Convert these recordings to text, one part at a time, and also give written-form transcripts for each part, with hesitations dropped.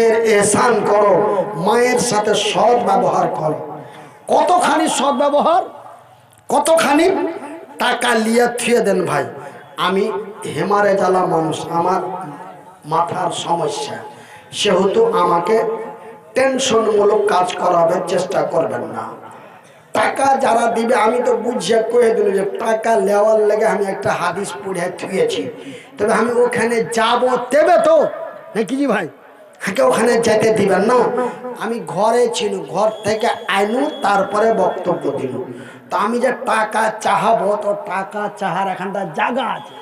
এহসান করো, মায়ের সাথে সৎ ব্যবহার করো। কতখানি সৎ ব্যবহার, কতখানি টাকা লিয়ে থুয়ে দেন ভাই। আমি হেমারে জ্বালা মানুষ, আমার মাথার সমস্যা, সেহেতু আমাকে টেনশনমূলক কাজ করাবার চেষ্টা করবেন না। টাকা যারা দিবে আমি তো বুঝিয়ে কয়ে দিল যে টাকা নেওয়ার লেগে আমি একটা হাদিস পড়ে থুয়েছি, তবে আমি ওখানে যাব দেবে তো নাকি জি ভাই? হাকে ওখানে যেতে দিবেন না। আমি ঘরে ছিল, ঘর থেকে আইনু তারপরে বক্তব্য দিল। তো আমি যে টাকা চাহাবো, তো টাকা চাহার এখানটা জায়গা আছে,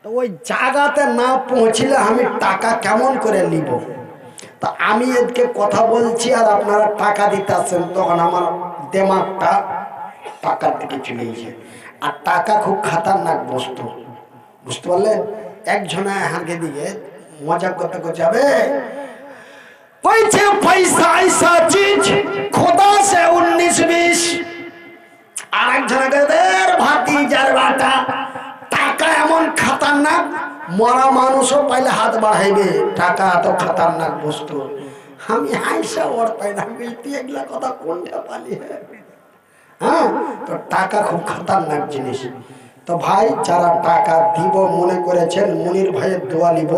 তো ওই জায়গাতে না পৌঁছলে আমি টাকা কেমন করে নিব? তা আমি এদিকে কথা বলছি আর আপনারা টাকা দিতে আসছেন, তখন আমার দেমাগটা টাকার দিকে চলে গেছে। আর টাকা খুব খাতারনাক বস্তু, বুঝতে পারলেন? একজনে হাঁকে দিয়ে মজা করতে যাবে, পয়সা ऐसा चीज खुदा से 19-20। আর একজনে ভাতিজার বাটা, টাকা এমন খাতারনাক, মরা মানুষও পাইলে হাত বাড়াইবে, টাকা এত খাতারনাক বস্তু। আমি হাইসা ওর পাই না, এগুলা কথা কোনটা পালি? হ্যাঁ, তো টাকা খুব খাতারনাক জিনিস। তো ভাই, যারা টাকা দিব মনে করেছেন, মুনির ভাইয়ের দোয়া নিব,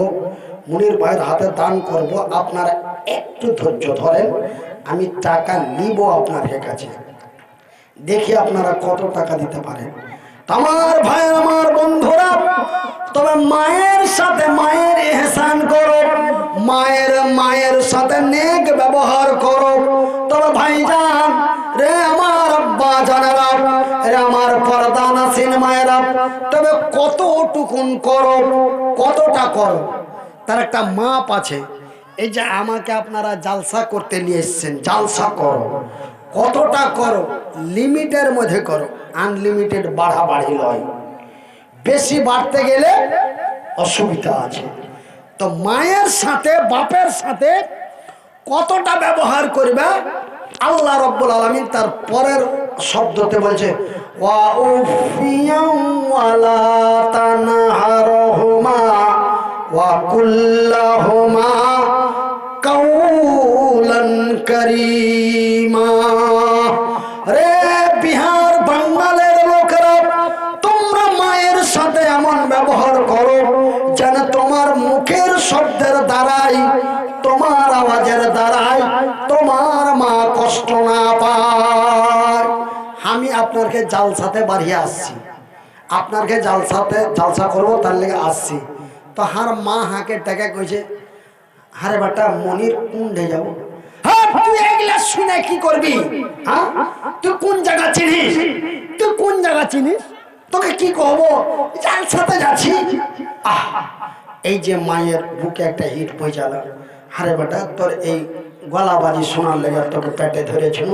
মুনির ভাইয়ের হাতে দান করব, আপনারা একটু ধৈর্য ধরেন। আমি টাকা নিব আপনার কাছে, দেখি আপনারা কত টাকা দিতে পারেন। আমার ভাই, আমার বন্ধুরা, তবে মায়ের সাথে মায়ের এহসান করো, মায়ের সাথে নেক ব্যবহার করো। তবে ভাইজান রে, আমার আব্বা জানেরা রে, আমার পর্দা নাসিন মায়েরা, তবে কতটুকুন করো, কতটা করো তার একটা মাপ আছে। এই যে আমাকে আপনারা জালসা করতে নিয়ে এসছেন, জালসা করো, কতটা করো, লিমিটের মধ্যে করো, আনলিমিটেড বাড়াবাড়ি নয়। বেশি বাড়তে গেলে অসুবিধা আছে। তো মায়ের সাথে বাপের সাথে কতটা ব্যবহার করবে, আল্লাহ রাব্বুল আলামিন তার পরের শব্দতে বলছে, ওয়া উফিয়াউ ওয়ালা তানহারহুমা ওয়া কুল্লাহুমা কাউলান কারীমা। রে বিহার বাঙালের লোকেরা, তোমরা মায়ের সাথে এমন ব্যবহার করো যেন তোমার মুখের শব্দের দ্বারাই, তোমার আওয়াজের দ্বারাই তোমার মা কষ্ট না পায়। আমি আপনাকে জালসাতে বাড়িয়ে আসছি, আপনাকে জালসা করবো, তার লেগে আসছি। তো হার মা হাঁকে টাকা কইছে, হারে বেটা মনির কুণ্ডে যাবো। হ্যাঁ, তুই এগুলা শুনে কি করবি? হ্যাঁ, তুই কোন জায়গা চিনিস? তুই কোন জায়গা চিনিস? তোকে কি কহবো, জালসাতে যাচ্ছি। আহ, এই যে মায়ের বুকে একটা হিট পৌঁছালো। হারে বেটা, তোর এই গলাবাজি শোনার লেগে তোকে পেটে ধরেছিল,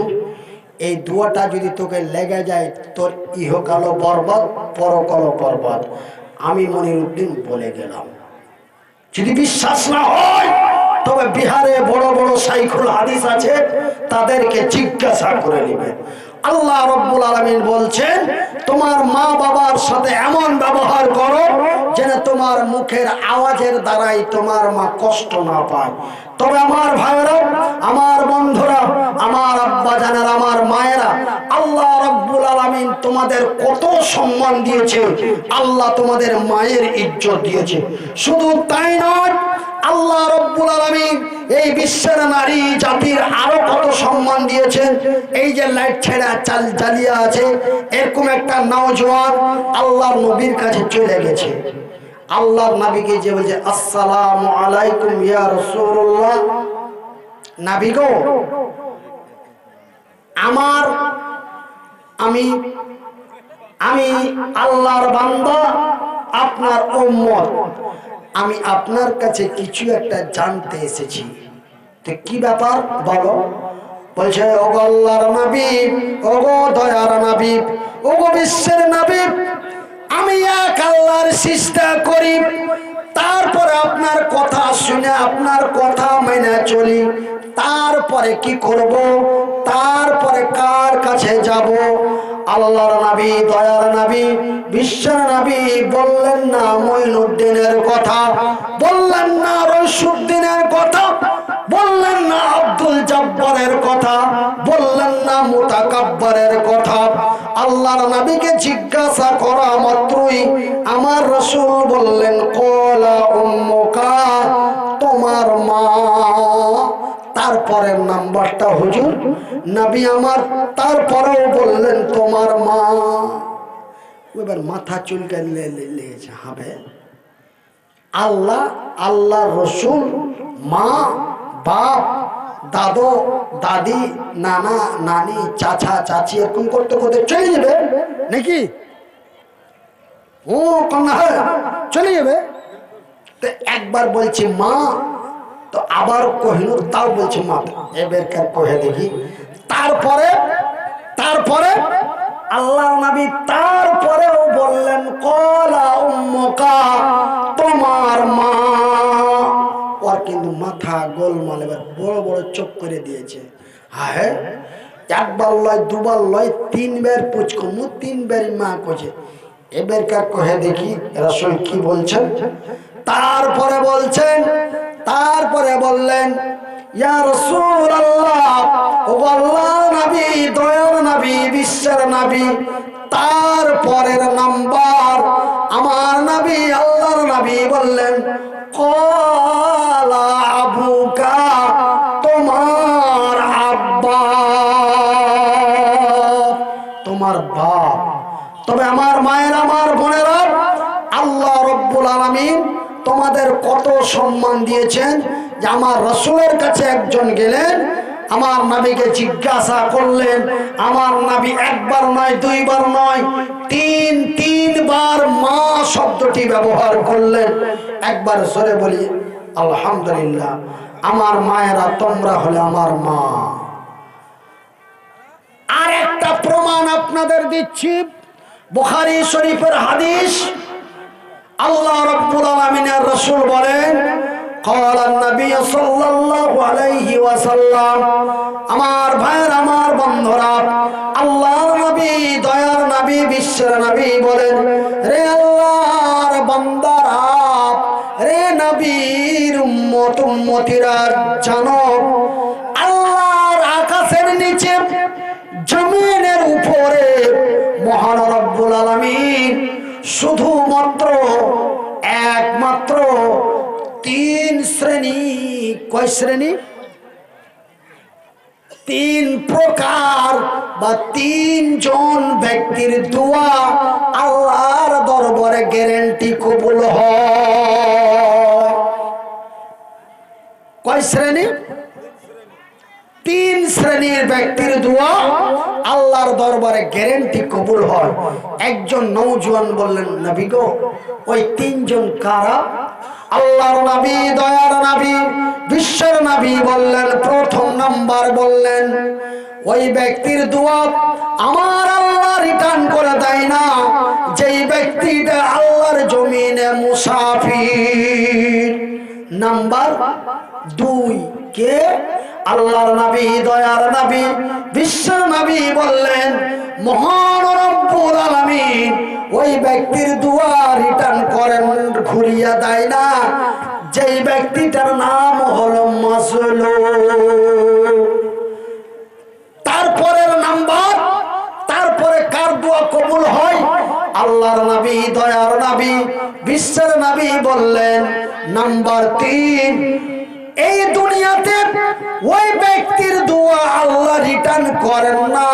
এই দুয়াটা যদি তোকে লেগে যায়, তোর ইহকালো বরবাদ, পরকালো বরবাদ। আমি মনিরউদ্দিন বলে গেলাম। যদি বিশ্বাস না হয়, তবে বিহারে বড় বড় শাইখুল হাদিস আছে, তাদেরকে জিজ্ঞাসা করে নেবে। আল্লাহ রাব্বুল আলামিন বলছেন, তোমার মা বাবার সাথে এমন ব্যবহার করো যেন তোমার মুখের আওয়াজের দ্বারাই তোমার মা কষ্ট না পায়। তবে আমার ভাইয়েরা, আমার বন্ধুরা, আমার আব্বা জানেরা, আমার মায়েরা, আল্লাহ রাব্বুল আলামিন তোমাদের কত সম্মান দিয়েছে, আল্লাহ তোমাদের মায়ের ইজ্জত দিয়েছে। শুধু তাই নয়, আল্লাহ রাব্বুল আলামিন এই বিশ্বের নারী জাতির আরো কত সম্মান দিয়েছেন। এই যে লাইট ছেড়া চাল জ্বালিয়ে আছে, এরকম একটা নওজোয়ান আল্লাহর নবীর কাছে চলে গেছে। আল্লাহর নবীকে যে বলছে, আসসালামু আলাইকুম ইয়া রাসূলুল্লাহ, নবী গো, আমি আল্লাহর বান্দা, আপনার উম্মত, আমি আপনার কাছে কিছু একটা জানতে এসেছি। তো কি ব্যাপার বলো? বলছে, ওগো আল্লাহর নবী, ওগো দয়ার নবী, ওগো বিশ্বের নবী, আমি এক আল্লাহর সিজদা করি, তারপরে আপনার কথা শুনে আপনার কথা মেনে চলি, তারপরে কি করব, তারপরে কার কাছে যাব? আল্লাহর নবী দয়ার নবী বিশ্বের নবী বললেন না মঈনুদ্দিনের কথা, বললেন না রইসুদ্দিনের কথা, বললেন না আব্দুল জব্বারের কথা, বললেন না মুতাকাব্বারের কথা। আল্লাহর নবীকে জিজ্ঞাসা করা মাত্রই আমার রাসূল বললেন ক্বালা উম্মুকা, তোমার মা। তারপরের নাম্বারটা হুজুর নবী আমার তারপরেও বললেন তোমার মা। এবার মাথা চুলকালে লেগেছে হবে আল্লাহ, আল্লাহ রসুল, মা, বাপ, দাদু, দাদি, নানা, নানি, চাচা, চাচি এরকম করতে করতে চলে যাবে নাকি? ও কন্যা চলে যাবে। তো একবার বলছি মা, তো আবার কহিল, তাও বলছি মা, এবার কহে দেখি। তারপরে তারপরে আল্লাহর নবী তারপরেও বললেন ক্বালা উম্মুকা, তোমার মা। ওর কিন্তু মাথা গোলমাল, এবার বড় বড় চোখ করে দিয়েছে। হ্যাঁ, একবার লয়, দুবার লয়, তিনবার পুচকমু, তিনবারই মা কোছে। এবার কহে দেখি রাসূল কি বলছেন। তারপরে বলছেন, তারপরে বললেন ইয়া রাসূলুল্লাহ, ও আল্লাহর নবী দয়ার নবী বিশ্বের নবী। তারপরের নাম্বার আমার নবী আল্লাহর নবী বললেন ক্বালা আবুকা, তোমার আব্বা, তোমার বাপ। তবে আমার মায়ের, আমার বোনেরা, আল্লাহ রব্বুল আলামিন তোমাদের কত সম্মান দিয়েছেন যে আমার রাসূলের কাছে একজন গেলেন, আমার নবীকে জিজ্ঞাসা করলেন। আমার নবী একবার নয়, দুইবার নয়, তিনবার মা শব্দটি ব্যবহার করলেন। একবার জোরে বলি আলহামদুলিল্লাহ। আমার মায়েরা, তোমরা হলে আমার মা। আর একটা প্রমাণ আপনাদের দিচ্ছি, বুখারী শরীফের হাদিস। আল্লাহ রাব্বুল আলামিনের রাসূল বলেন ক্বালা নবী সাল্লাল্লাহু আলাইহি ওয়াসাল্লাম, আমার ভাইয়ের, আমার বন্ধুরা, আল্লাহর নবী দয়ার নবী বিশ্বের নবী বলেন রে আল্লাহর বান্দারা, রে নবীর উম্মত উম্মতিরা, জানো আল্লাহর আকাশের নিচে জমিনের উপরে মহান রব্বুল আলামিন শুধুমাত্র একমাত্র তিন শ্রেণী, কয় শ্রেণী? তিন প্রকার বা তিনজন ব্যক্তির দোয়া আল্লাহর দরবারে গ্যারান্টি কবুল হয়। কয় শ্রেণী? তিন শ্রেণীর ব্যক্তির দোয়া আল্লাহর দরবারে গ্যারান্টি কবুল হয়। একজন নওজোয়ান বললেন নবী গো, ওই তিনজন কারা? আল্লাহর নবী দয়ার নবী বিশ্বের নবী বললেন, প্রথম নাম্বার বললেন ওই ব্যক্তির দোয়া আমার আল্লাহ রিটার্ন করে দেয় না, যেই ব্যক্তিটা আল্লাহর জমিনে মুসাফির। নাম্বার দুই কে? আল্লাহর নবী দয়ার নবী বিশ্বের নবী বললেন মহান রব্বুল আলামিন ওই ব্যক্তির দোয়া রিটার্ন করেন, ঘুরিয়ে দেয় না, যেই ব্যক্তিটার নাম হলো মাজলুম। তারপরের নাম্বার, তারপরে কার দোয়া কবুল হয়? আল্লাহর নবী দয়ার নবী বিশ্বের নবী বললেন নাম্বার তিন, এই দুনিয়াতে ওই ব্যক্তির দোয়া আল্লাহ রিটার্ন করেন না,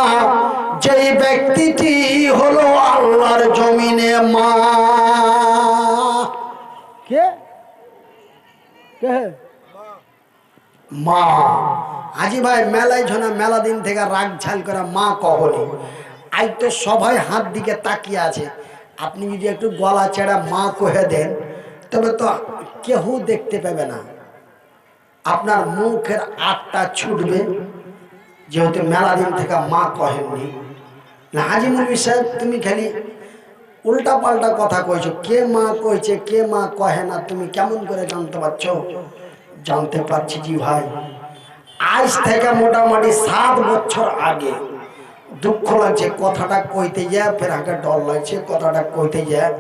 যেই ব্যক্তিটি হলো আল্লাহর জমিনে মা। কে? কে? মা। আজি ভাই মেলায় ঝোনা মেলা দিন থেকে রাগ ঝাল করা মা কহনি। আজ তো সবাই হাত দিকে তাকিয়ে আছে। আপনি যদি একটু গলা চেড়া মা কহে দেন তবে তো কেউ দেখতে পাবে না, আপনার মুখের আটটা ছুটবে, যেহেতু মেলা দিন থেকে মা কহেননি। না হাজি মুলবি সাহেব, তুমি খালি উল্টা পাল্টা কথা কইছো। কে মা কইছে, কে মা কহে না, তুমি কেমন করে জানতে পারছো? জানতে পারছি জি ভাই। আজ থেকে মোটামুটি 7 বছর আগে দুঃখ লাগছে কথাটা কইতে যায়, ফের আগে ডর লাগছে কথাটা কইতে যায়,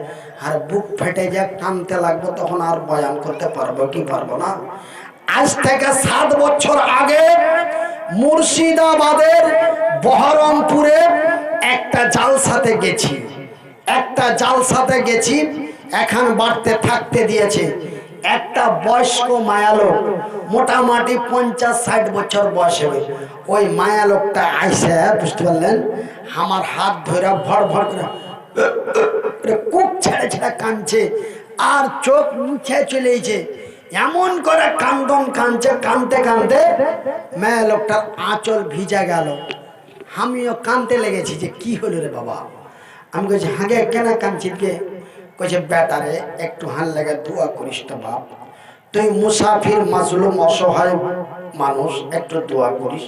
আর বুক ফেটে যায়, কানতে লাগবে, তখন আর বয়ান করতে পারবো কি পারবো না। আজ থেকে 7 বছর আগে মুর্শিদাবাদের বহরমপুরে একটা জালসাতে গেছি, এখন বাড়তে থাকতে দিয়েছে। একটা বয়স্ক মায়ালোক, মোটামুটি 50-60 বছর বয়স হবে, ওই মায়ালোকটা আইসে, বুঝতে পারলেন, আমার হাত ধরে ভর ভর করে কুক ছেড়ে ছেড়ে কাঁদছে, আর চোখ মুছে চলেছে, এমন করে কান্দন কাঁদছে, কাঁদতে কাঁদতে মায়ালোকটার আঁচল ভিজে গেল। আমিও কাঁদতে লেগেছি যে কি হলো রে বাবা। আমি বলছি হাগে কেন কাঁদছি কে? কইছে বেটারে একটু হাল লেগে দোয়া করিস তো বাপ, তুই মুসাফির মাজলুম অসহায় মানুষ, একটু দোয়া করিস,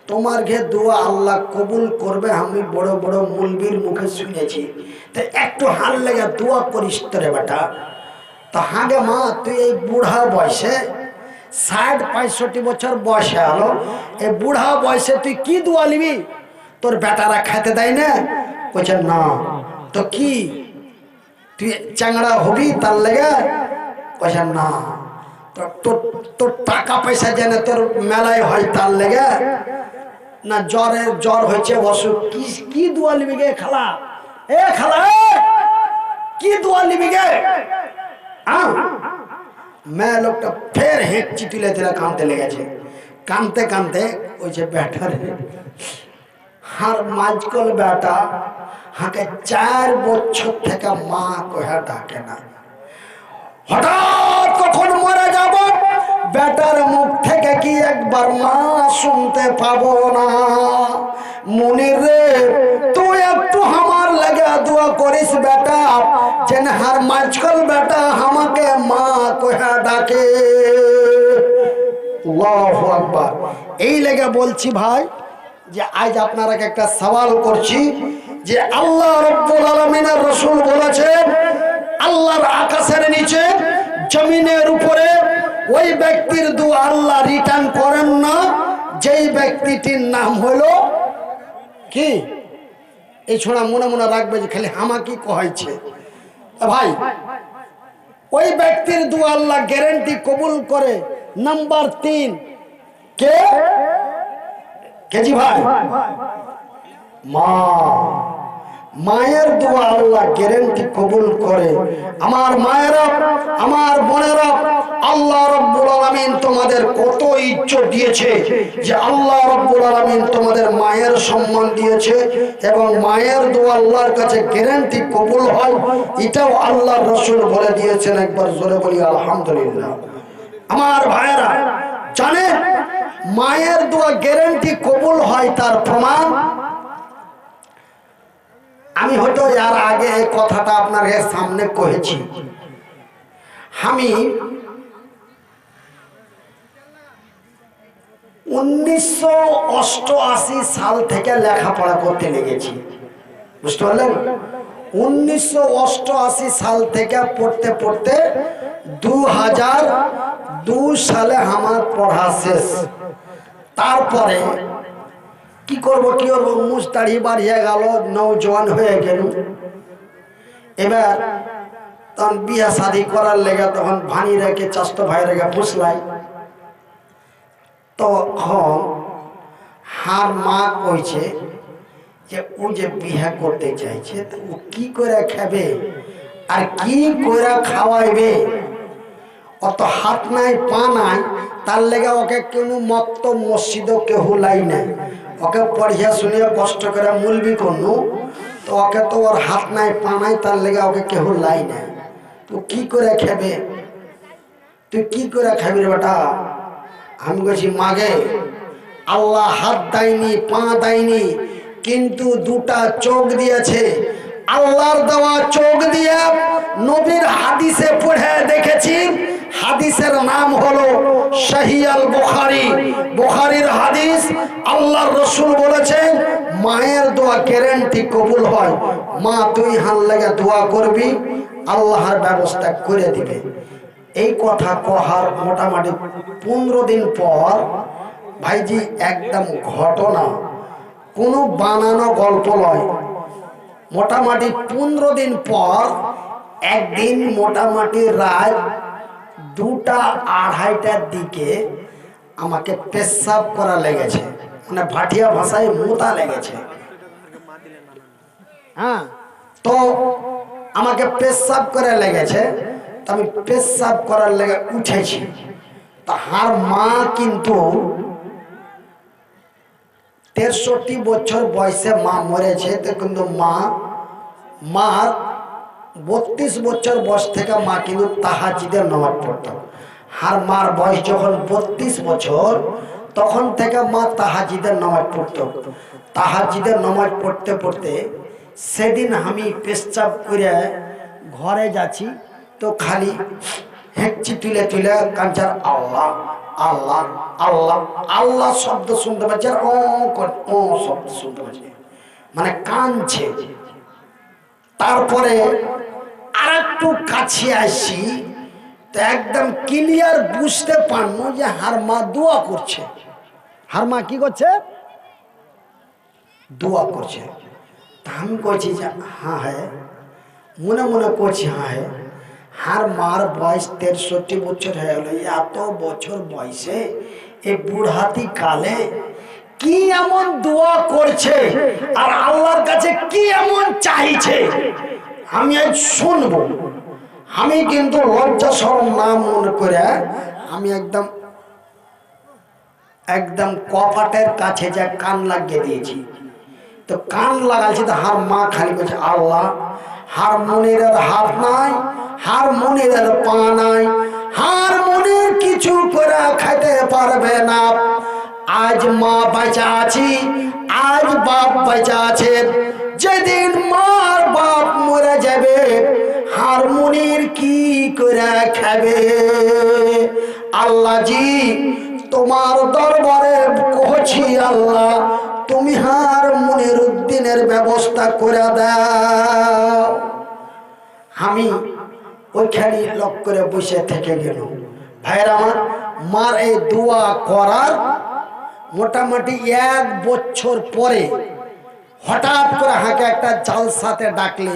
তোমার ঘে দোয়া আল্লাহ কবুল করবে, আমি বড় বড় মুলবির মুখে শুনেছি, তো একটু হাল লেগে দোয়া করিস তো রে বেটা। তো হাগে মা তুই এই বুড়া বয়সে 60-65 বছর বয়সে আলো, এই বুড়া বয়সে তুই কি দোয়া নিবি? তোর বেটারা খেতে দেয় না? কইছে না। তো কি তুই চাংড়া হবি তার লেগে? কইছে না। তোর টাকা পয়সা যেন তোর মেলায় হয় তার লেগে? না। জ্বর হয়েছে, অসুখ, কি দোয়া নিবি গে খালা? এ খালা কি দোয়া নিবি গে? মেয়ে লোকটা ফের হেঁটছি তুলে তুলে কাঁদতে লেগেছে। কাঁদতে কাঁদতে ওই যে বেটারে হার মাঝকল বেটা হাকে 4 বছর থেকে মা কহে ডাকে না, হঠাৎ কখন মরে যাব বেটার মুখ থেকে কি একবার মা শুনতে পাবো না? মুনির রে তুই একটু আমার লাগে দোয়া করিস বেটা, যেন হার মাঝকল বেটা আমাকে মা কহে ডাকে। আল্লাহু আকবার। এই লেগে বলছি ভাই যে আজ আপনারা একটা সওয়াল করছি যে আল্লাহ রাব্বুল আলামিনের রাসূল বলেছেন আল্লাহর আকাশের নিচে জমিনের উপরে ওই ব্যক্তির দোয়া আল্লাহ রিটার্ন করেন না যেই ব্যক্তিটির নাম হলো কি? এই ছোড়া মনে মনে রাখবে যে খালি হামাকি কহাইছে ভাই, ওই ব্যক্তির দোয়া আল্লাহ গ্যারান্টি কবুল করে। নাম্বার 3 কে? কেজি ভাই মা। মায়ের দোয়া আল্লাহ গ্যারান্টি কবুল করে। আমার মায়েরা, আমার বোনেরা, আল্লাহ রাব্বুল আলামিন তোমাদের কত ইজ্জত দিয়েছে যে আল্লাহ রাব্বুল আলামিন তোমাদের মায়ের সম্মান দিয়েছে, এবং মায়ের দোয়া আল্লাহর কাছে গ্যারান্টি কবুল হয়, এটাও আল্লাহর রাসূল বলে দিয়েছেন। একবার জোরে বলি আলহামদুলিল্লাহ। আমার ভাইয়েরা জানেন মায়ের দোয়া গ্যারান্টি কবুল হয় তার প্রমাণ আমি হয়তো এর আগে এই কথাটা আপনার সামনে কহেছি। আমি 1988 সাল থেকে লেখাপড়া করতে লেগেছি, বুঝতে পারলেন? 1988 সাল থেকে পড়তে পড়তে 2002 সালে আমার পড়া শেষ। তারপরে কি করব মুস্তাড়ি বাড়িয়ে গেল, নৌজওয়ান হয়ে গেল। এবার তখন বিয়া শাদী করার লেগে তখন ভানি রেখে চাস্ত ভাই রেখে পুষলাই। তখন হার মা কইছে যে ও যে বিয়া করতে চাইছে ও কি করে খাবে আর কি করে খাওয়াইবে, অত হাত নাই পা নাই, তার লেগে ওকে কোনো মক্ত মসজিদও কেউ লাই নাই। ওকে পড়িয়া শুনিয়া কষ্ট করে মুলবি করনু, তো ওকে তো ওর হাত নাই পা নাই, তার লেগে ওকে কেউ লাই নাই। তো কি করে খাবে? তুই কি করে খাবি রে বেটা? আমি বলছি মাগে আল্লাহ হাত দেয়নি, পা দেয়নি, কিন্তু 2টা চোখ দিয়েছে। আল্লাহর দেওয়া চোখ দিয়ে নবীর হাদিসে পড়ে দেখেছি, হাদিসের নাম হলো সহিহ আল বুখারী। বুখারীর হাদিস, আল্লাহর রাসূল বলেছেন মায়ের দোয়া গ্যারান্টি কবুল হয়। মা তুই হাত লাগা দোয়া করবি, আল্লাহর ব্যবস্থা করে দিবে। এই কথা কহার মোটামুটি 15 দিন পর ভাইজি একদম ঘটনা কোনো বানানো গল্প নয়। মোটামুটি 15 দিন পর একদিন মোটামুটি রাত 2টা-2:30টার দিকে আমাকে পেশাব করা লেগেছে, মানে ভাটিয়া ভাষায় মোতা লেগেছে। হ্যাঁ, তো আমাকে পেশাব করে লেগেছে, তো আমি পেশাব করার লেগে উঠেছি। তাহার মা কিন্তু 63 বছর বয়সে মা মরেছে, তো কিন্তু মার 32 বছর বয়স থেকে মা কিন্তু তাহাজ্জুদের নামাজ পড়তো। আর মার বয়স যখন 32 বছর, তখন থেকে মা তাহাজ্জুদের নামাজ পড়তো। তাহাজ্জুদের নামাজ পড়তে পড়তে সেদিন আমি পেশাব করে ঘরে যাচ্ছি, তো খালি হেঁচি তুলে তুলে কাঁচার আল্লাহ আল্লাহ আল্লাহ আল্লাহ শব্দ শুনতে পাচ্ছি, আর ও শব্দ শুনতে পাচ্ছি, মানে কাঁদছে। তারপরে আর একটু কাছে আসি, তো একদম ক্লিয়ার বুঝতে পারবো যে হার মা দোয়া করছে। হার মা কি করছে? দোয়া করছে। তা আমি করছি যে হ্যাঁ হ্যাঁ, মনে মনে করছি হ্যাঁ হ্যাঁ। হার মার বয়স 63 বছর হয়ে গেল। এত বছর বয়সে এই বুড়হাতি কালে কি এমন দোয়া করছে আর আল্লাহর কাছে কি এমন চাইছে, আমি আজ শুনবো। আমি কিন্তু লজ্জা শরম না মনে করে আমি একদম কপাটের কাছে যা কান লাগিয়ে দিয়েছি। তো কান লাগাইছি, তো হার মা খালি বলছে আল্লাহ, হার মনির হাত নাই, হার মনির পা নাই, হার মনির কিছু করে খাইতে পারবে না। আজ মা বেঁচে আছি, আজ বাপ বেঁচে আছে, যেদিন মার বাপ মরে যাবে হার মনির কি করে খাবে। আল্লাহ জি, তোমার দরবারে কহছি আল্লাহ, তুমি হার মনির উদ্দিনের ব্যবস্থা করে দাও। আমি ওইখানে লক করে বসে থেকে গেল। ভাইরা আমার, মার এই দোয়া করার মোটামুটি 1 বছর পরে হঠাৎ করে হাঁকে একটা জালসাতে ডাকলে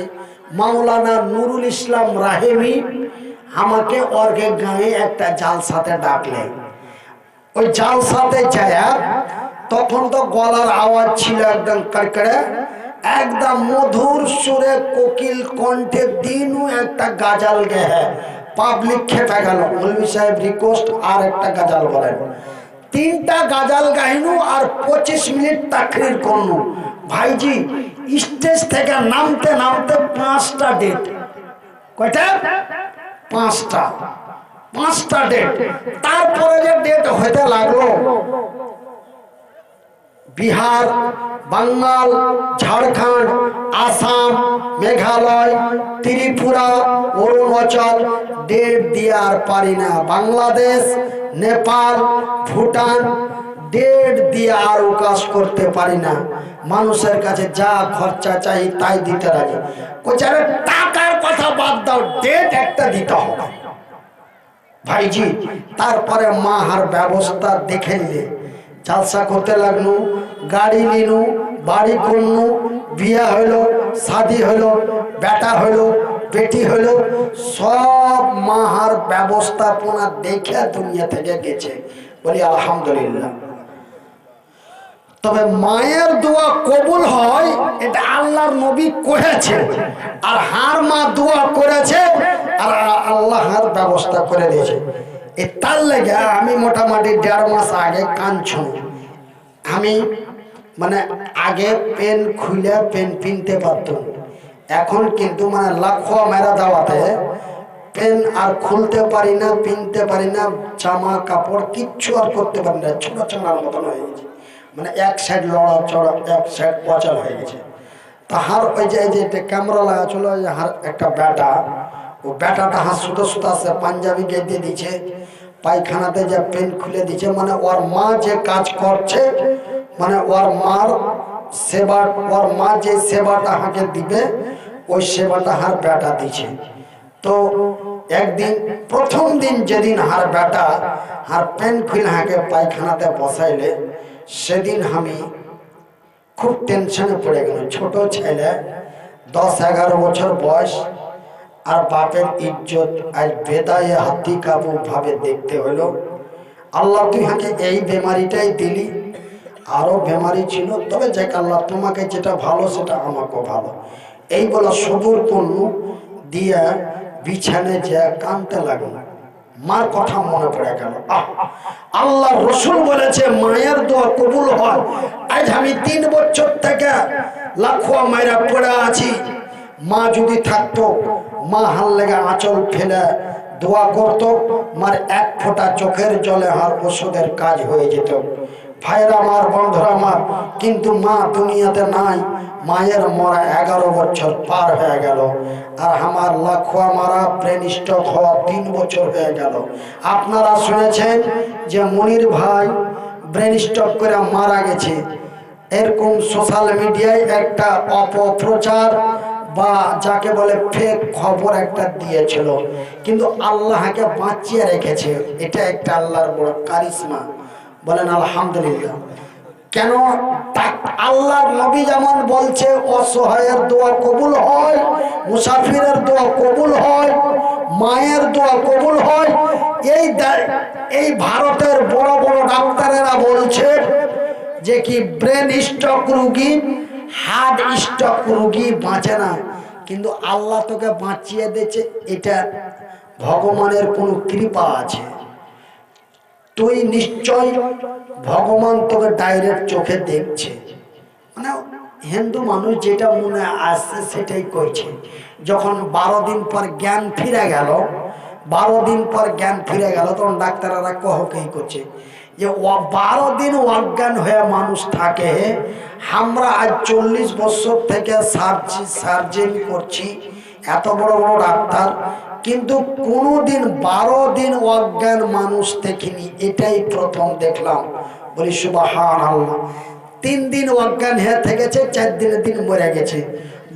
মাওলানা নুরুল ইসলাম রাহেমি আমাকে অর্গে গায়ে একটা জালসাতে ডাকলে। ওই জালসাতে যায়, তখন তো গলার আওয়াজ ছিল একদম কড়কড়ে, একদম মধুর সুরে কোকিল কণ্ঠে দিনু একটা গাজাল গেয়ে পাবলিক খেপে গেল। মৌলভী সাহেব রিকোয়েস্ট আর একটা গাজাল বলেন। 3টা গাজাল গাইনু আর 25 মিনিট তাকরির করনু। ভাইজি স্টেজ থেকে নামতে নামতে 5টা ডেট। কয়টা? 5টা ডেট। তারপরে যে ডেট হইতে লাগলো, বিহার, বাঙ্গাল, ঝাড়খণ্ড, আসাম, মেঘালয়, ত্রিপুরা, অরুণাচল, ডেট দিয়ে আর পারি না। বাংলাদেশ, নেপাল, ভুটান, ডেট দিয়ে আর উকাশ করতে পারি না। মানুষের কাছে যা খরচা চাই তাই দিতে লাগে। কোচারে টাকার কথা বাদ দাও, ডেট একটা দিতে হবে ভাইজি। তারপরে মা হার ব্যবস্থা দেখে নিলে জালসা করতে লাগলো, গাড়ি নিনু, বাড়ি করনু, বিয়া হইলো, শাদি হইলো, বেটা হইলো, বেটি হইলো, সব মাহার ব্যবস্থাপনা দেখে দুনিয়া থেকে গেছে। বলি আলহামদুলিল্লাহ। তবে মায়ের দোয়া কবুল হয় এটা আল্লাহর নবী কহেছে, আর হার মা দোয়া করেছে আর আল্লাহর ব্যবস্থা করে দিয়েছে। তার লেগে আমি মোটামুটি 1.5 মাস আগে কাঁদছি। আমি মানে আগে পেন খুলে পেন পিনতে পারতাম, এখন কিন্তু মানে লাখো মেরা দেওয়াতে পেন আর খুলতে পারি না, পিনতে পারি না, জামা কাপড় কিচ্ছু আর করতে পারি না। ছোট চানার মতন হয়ে গেছে, মানে এক সাইড লড়া চড়া, এক সাইড পচাল হয়ে গেছে। তাহার ওই যে ক্যামেরা লাগা ছিল, হার একটা বেটা, ও বেটাটা হাত সুতো সুতো আছে, পাঞ্জাবি গেঁথে দিচ্ছে, পায়খানাতে যে পেন খুলে দিচ্ছে। মানে ওর মা যে কাজ করছে, মানে ওর মার সেবা, ওর মা যে সেবাটা হাঁকে দিবে ওই সেবাটা হার বেটা দিচ্ছে। তো একদিন প্রথম দিন যেদিন হার বেটা হার পেন খুলে হাঁকে পায়খানাতে বসাইলে, সেদিন আমি খুব টেনশনে পড়ে গেল। ছোট ছেলে, 10-11 বছর বয়স, আর বাপের ইজ্জত আজ বেদায়ে হাতি কাবু ভাবে দেখতে হলো। আল্লাহ তুই হাঁকে এই বেমারিটাই দিলি, আরো বেমারি ছিল, তবে যাক আল্লাহ তোমাকে যেটা ভালো সেটা আমাকেও ভালো, এই বলা সবুর পণ্য দিয়া বিছানে যা কাঁদতে লাগলো। মার কথা মনে পড়ে গেল। আল্লাহ রসুল বলেছে মায়ের দোয়া কবুল হয়। আজ আমি 3 বছর থেকে লাখোয়া মায়েরা পড়ে আছি। মা যদি থাকতো, মা হাল লেগে আঁচল ফেলে দোয়া করতো, মার 1 ফোঁটা চোখের জলে আর ওষুধের কাজ হয়ে যেত। ভাইরা আমার, বন্ধুরা আমার, কিন্তু মা দুনিয়াতে নাই। মায়ের মরা 11 বছর পার হয়ে গেল, আর আমার লাখোয়া মারা ব্রেন স্ট্রোক হওয়া 3 বছর হয়ে গেল। আপনারা শুনেছেন যে মনির ভাই ব্রেন স্ট্রোক করে মারা গেছে, এরকম সোশ্যাল মিডিয়ায় একটা অপপ্রচার বা যাকে বলে ফেক খবর একটা দিয়েছিল, কিন্তু আল্লাহকে বাঁচিয়ে রেখেছে। এটা একটা আল্লাহর বড় কারিশমা, বলেন আলহামদুলিল্লাহ। কেন? আল্লাহর নবী যেমন বলছে অসহায়ের দোয়া কবুল হয়, মুসাফিরের দোয়া কবুল হয়, মায়ের দোয়া কবুল হয়। এই ভারতের বড় বড় ডাক্তারেরা বলছে যে কি ব্রেন স্ট্রোক রোগী, হার্ট স্ট্রোক রোগী বাঁচে না, কিন্তু আল্লাহ তোকে বাঁচিয়ে দিয়েছে। এটা ভগবানের কোন কৃপা আছে। তুই নিশ্চয় ভগবান তোকে ডাইরেক্ট চোখে দেখছে। মানে হিন্দু মানুষ যেটা মনে আসছে সেটাই করছে। যখন 12 দিন পর জ্ঞান ফিরে গেল, 12 দিন পর জ্ঞান ফিরে গেল, তখন ডাক্তাররা কহকেই করছে যে 12 দিন অজ্ঞান হয়ে মানুষ থাকে। আমরা আজ 40 বছর থেকে সার্জারি করছি, এত বড় বড় ডাক্তার, কিন্তু কোনোদিন 12 দিন অজ্ঞান মানুষ দেখিনি। এটাই প্রথম দেখলাম। বলি সুবহানাল্লাহ। 3 দিন অজ্ঞান হয়ে থেকেছে, 4 দিনের দিন মরে গেছে।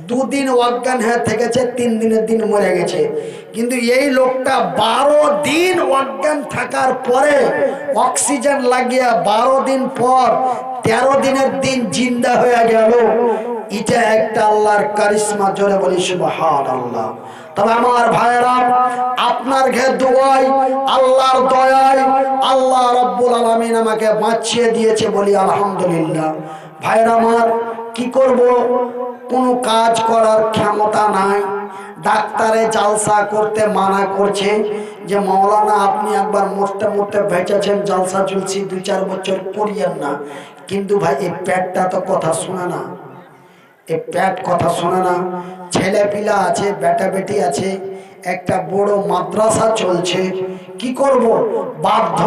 2 দিন অজ্ঞান হয়ে থেকেছে, 3 দিনের দিন মরে গেছে। কিন্তু এই লোকটা 12 দিন অজ্ঞান থাকার পরে অক্সিজেন লাগিয়ে 12 দিন পর 13 দিনের দিন জিন্দা হয়ে গেল। এটা একটা আল্লাহর কারিশমা। জোরে বলি সুবহানাল্লাহ। তবে আমার ভাইরা, আপনার ঘরে দোয়াই, আল্লাহর দয়ায় আল্লাহ রাব্বুল আলামিন আমাকে বাঁচিয়ে দিয়েছে, বলি আলহামদুলিল্লাহ। ভাইরা আমার, কি করব? কোনো কাজ করার ক্ষমতা নাই। ডাক্তারে জালসা করতে মানা করছে যে মাওলানা আপনি একবার মরতে মরতে বেঁচেছেন, জালসা চলছি 2-4 বছর করিয়েন না। কিন্তু ভাই এই পেটটা তো কথা শোনে না, এই পেট কথা শোনে না। ছেলে পিলা আছে, বেটা বেটি আছে, একটা বড় মাদ্রাসা চলছে। কি করব? বাধ্য,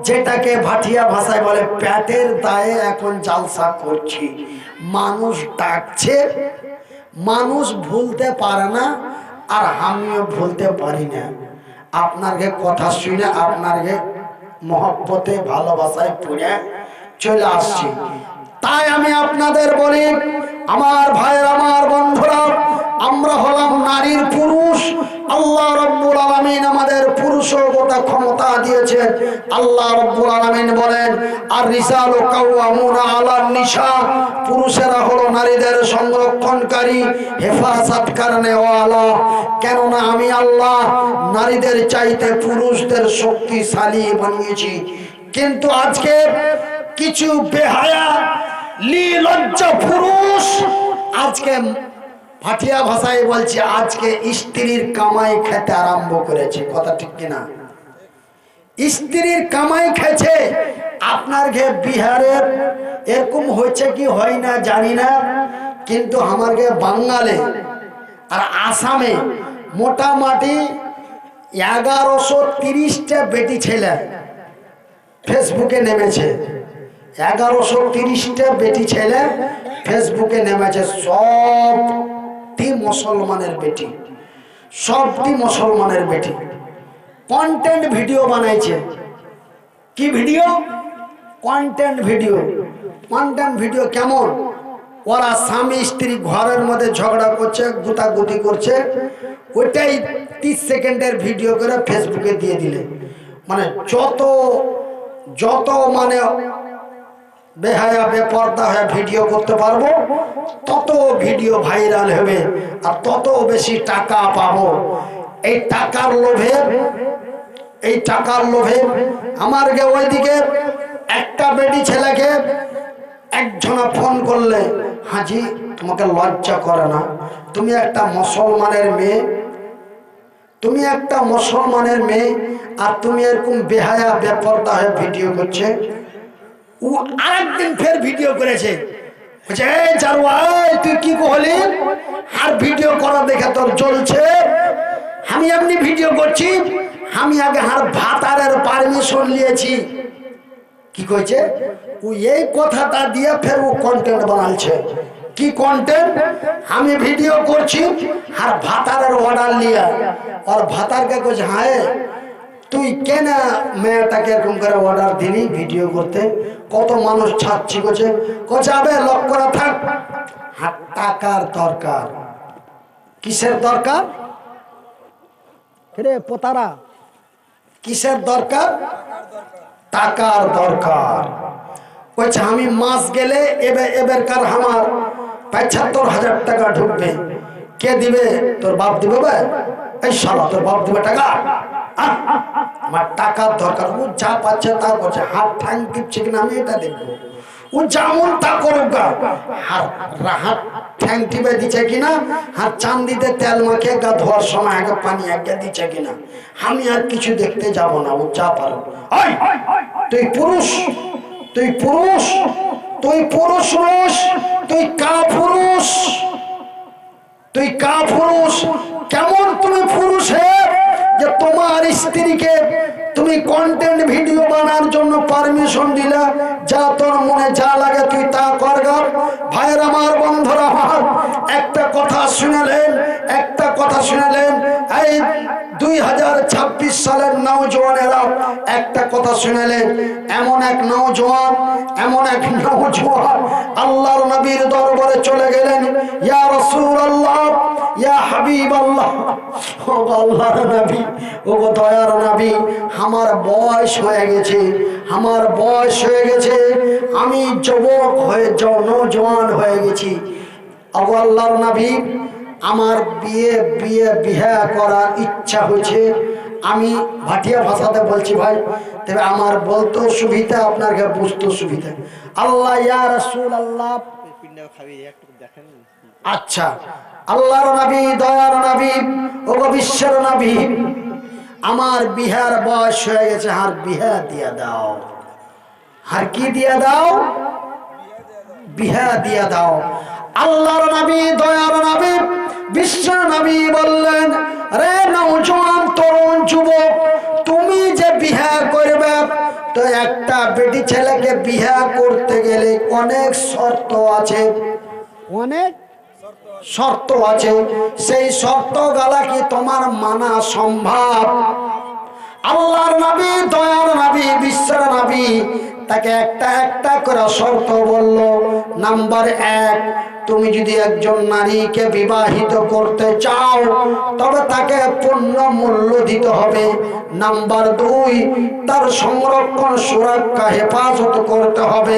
যেটাকে ভাটিয়া ভাষায় বলে পেটের দায়ে এখন জালসা করছি। মানুষ ডাকছে, মানুষ ভুলতে পারে না, আর আমিও ভুলতে পারি না। আপনার কথা শুনে, আপনার মহব্বতে ভালোবাসায় পড়ে চলে আসছি। তাই আমি আপনাদের বলি, আমার ভাইয়ের, আমার বন্ধুরা, আমরা হলাম নারীর পুরুষ। আল্লাহ রাব্বুল আলামিন আমাদের পুরুষত্ব ক্ষমতা দিয়েছেন। আল্লাহ রাব্বুল আলামিন বলেন, আর রিজালু কাওয়ামুনা আলান নিসা, পুরুষেরা হলো নারীদের সংরক্ষণকারী, হেফাজত করনেওয়ালা। কেননা আমি আল্লাহ নারীদের চাইতে পুরুষদের শক্তিশালী বানিয়েছি। কিন্তু আজকে কিছু বেহায়া নির্লজ্জ পুরুষ আজকে ভাটিয়া ভাষায় বলছে, আজকে স্ত্রীর কামাই খেতে আরম্ভ করেছে। কথা ঠিক কিনা? স্ত্রীর কামাই খেছে। আপনার বিহারের এরকম হয়েছে কি হয় না জানি না, কিন্তু আমার বাঙালি আর আসামে মোটামুটি 1130টা বেটি ছেলে ফেসবুকে নেমেছে। 1130টা বেটি ছেলে ফেসবুকে নেমেছে। সবটি মুসলমানের বেটি, সবটি মুসলমানের বেটি। কন্টেন্ট ভিডিও বানাইছে। কি video? Content video. Content video কেমন? ওরা স্বামী স্ত্রী ঘরের মধ্যে ঝগড়া করছে, গুতাগুতি করছে, ওইটাই 30 সেকেন্ডের ভিডিও করে ফেসবুকে দিয়ে দিলে। মানে যত মানে বেহায়া বেপর্দা হয়ে ভিডিও করতে পারবো, তত ভিডিও ভাইরাল হবে আর তত বেশি টাকা পাবো। এই টাকার লোভে আমার গে ওইদিকে একটা বেটি ছেলেকে একজনা ফোন করলে, হাজি তোমাকে লজ্জা করে না? তুমি একটা মুসলমানের মেয়ে, আর তুমি এরকম বেহায়া বেপর্দা হয়ে ভিডিও করছে। ও আরেকদিন ফের ভিডিও করেছে, বলছে এই জারওয়াই তুই কি কহলি, আর ভিডিও করা দেখে তোর জ্বলছে। আমি এমনি ভিডিও করছি, আমি আগে হার ভাতারের পারমিশন নিয়েছি। কি কইছে ও? এই কথাটা দিয়ে ফের ও কন্টেন্ট বানাচ্ছে। কি কন্টেন্ট? আমি ভিডিও করছি আর ভাতারের অর্ডার নিয়ে, আর ভাতারকে কইছে হ্যাঁ তুই কেন মেয়েটাকে এরকম করে অর্ডার দিলি ভিডিও করতে? কত মানুষ ছাড়ছি কোচে আবে লক করা থাক। হাত টাকার দরকার। কিসের দরকার রে পোতারা? কিসের দরকার? টাকার দরকার। কইছে আমি মাস গেলে এবারকার আমার ৭৫,০০০ টাকা ঢুকবে। কে দিবে? তোর বাপ দিবে? এই শালা তোর বাপ দিবে টাকা? আমার টাকার দরকার। ও যা পাচ্ছে তা করছে, হাত ঠ্যাং টিপছে কিনা আমি এটা দেখবো। ও যেমন তা করুক, হাত ঠ্যাং টিপে দিচ্ছে কিনা, হাত চান্দিতে তেল মাখিয়ে গা ধোয়ার সময় আগে পানি আগে দিচ্ছে কিনা, আমি আর কিছু দেখতে যাব না। ও যা পারো। তুই পুরুষ, তুই পুরুষ, তুই পুরুষ, তুই কাপুরুষ, তুই কাপুরুষ। কেমন তুমি পুরুষ হে যে তোমার স্ত্রীকে তুমি কন্টেন্ট ভিডিও বানার জন্য পারমিশন দিলা? যা তোর মনে যা লাগে তুই তা কর। ভাইয়ের আমার, বন্ধুরা আমার, একটা কথা শুনেলেন এই 2026 সালের নওজওয়ানেরা একটা কথা শুনেলেন। এমন এক নওজওয়ান আল্লাহর নবীর দরবারে চলে গেলেন। ইয়া রাসূলুল্লাহ, ইয়া হাবিবাল্লাহ, ও আল্লাহর নবী, ও দয়ার নবী, আমার বয়স হয়ে গেছে, আমি যুবক হয়ে নওজওয়ান হয়ে গেছি। ও আল্লাহর নবী, আমার বিয়ে করার ইচ্ছা হয়েছে। আমি ভাটিয়া ভাষাতে বলছি ভাই, তবে আমার বলতেও সুবিধা, আপনার বুঝতেও সুবিধা। আল্লাহ ইয়া রাসূলুল্লাহ, আচ্ছা আল্লাহর নবী, দয়ার নবী, ও বিশ্বের নবী, আমার বিহার বয়স হয়ে গেছে, আর বিহা দিয়া দাও। আর কি দিয়া দাও? বিহা দিয়া দাও। আল্লাহর নবী, দয়ার নবী, বিশ্বের নবী বললেন, রে নওজওয়ান তরুণ যুবক, তুমি যে বিহা করবে, তো একটা বেটি ছেলেকে বিহা করতে গেলে অনেক শর্ত আছে, সেই শর্ত গালা কি তোমার মানা সম্ভব? আল্লাহর নবী, দয়ার নবী, বিশ্বের নবী তাকে একটা করে শর্ত বলল। নাম্বার 1, তুমি যদি একজন নারীকে বিবাহিত করতে চাও তবে তাকে পূর্ণ মূল্য দিতে হবে। নাম্বার 2, তার সংরক্ষণ, সুরক্ষা, হেফাজত করতে হবে।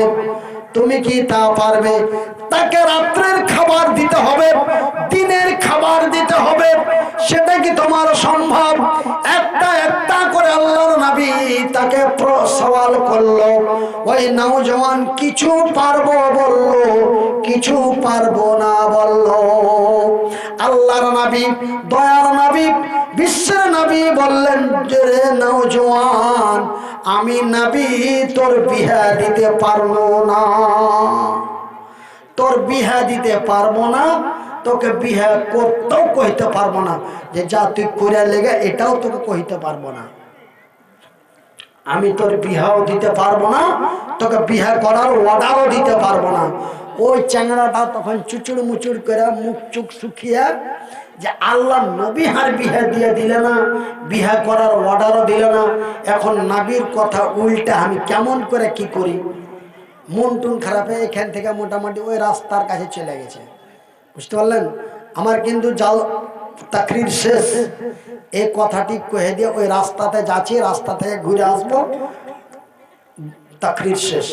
তুমি কি তা পারবে? তাকে রাত্রের খাবার দিতে হবে, দিনের খাবার দিতে হবে, সেটা কি তোমার সম্ভব? একটা করে আল্লাহর নবী তাকে সওয়াল করলো। ওই নওজওয়ান কিছু পারবো বলল, কিছু পারবো না বলল। আল্লাহর নবী, দয়ার নবী, বিশ্বের নবী বললেন, যে রে নওজওয়ান, আমি নবী তোর বিহা দিতে পারবো না, তোর বিহা দিতে পারবো না, তোকে বিহা করতেও কইতে পারবো না, যে যা তুই করে লেগে এটাও তোকে কইতে পারবো না। আমি তোর বিহাও দিতে পারবো না, তোকে বিহা করার অর্ডারও দিতে পারবো না। ওই চ্যাংড়াটা তখন চুচুড় মুচুড় করে মুখ চুখ শুকিয়ে, যে আল্লাহ নবী হার বিহা দিয়ে দিলে না, বিহা করার অর্ডারও দিলে না, এখন নবীর কথা উল্টা আমি কেমন করে কি করি? মন টুন খারাপ হয়ে এখান থেকে মোটামুটি ওই রাস্তার কাছে চলে গেছে। বুঝতে পারলেন? আমার কিন্তু যাও তাকরির শেষ, এই কথাটি কয়ে দিয়ে ওই রাস্তাতে যাচ্ছি, রাস্তা থেকে ঘুরে আসবো, তাকরির শেষ।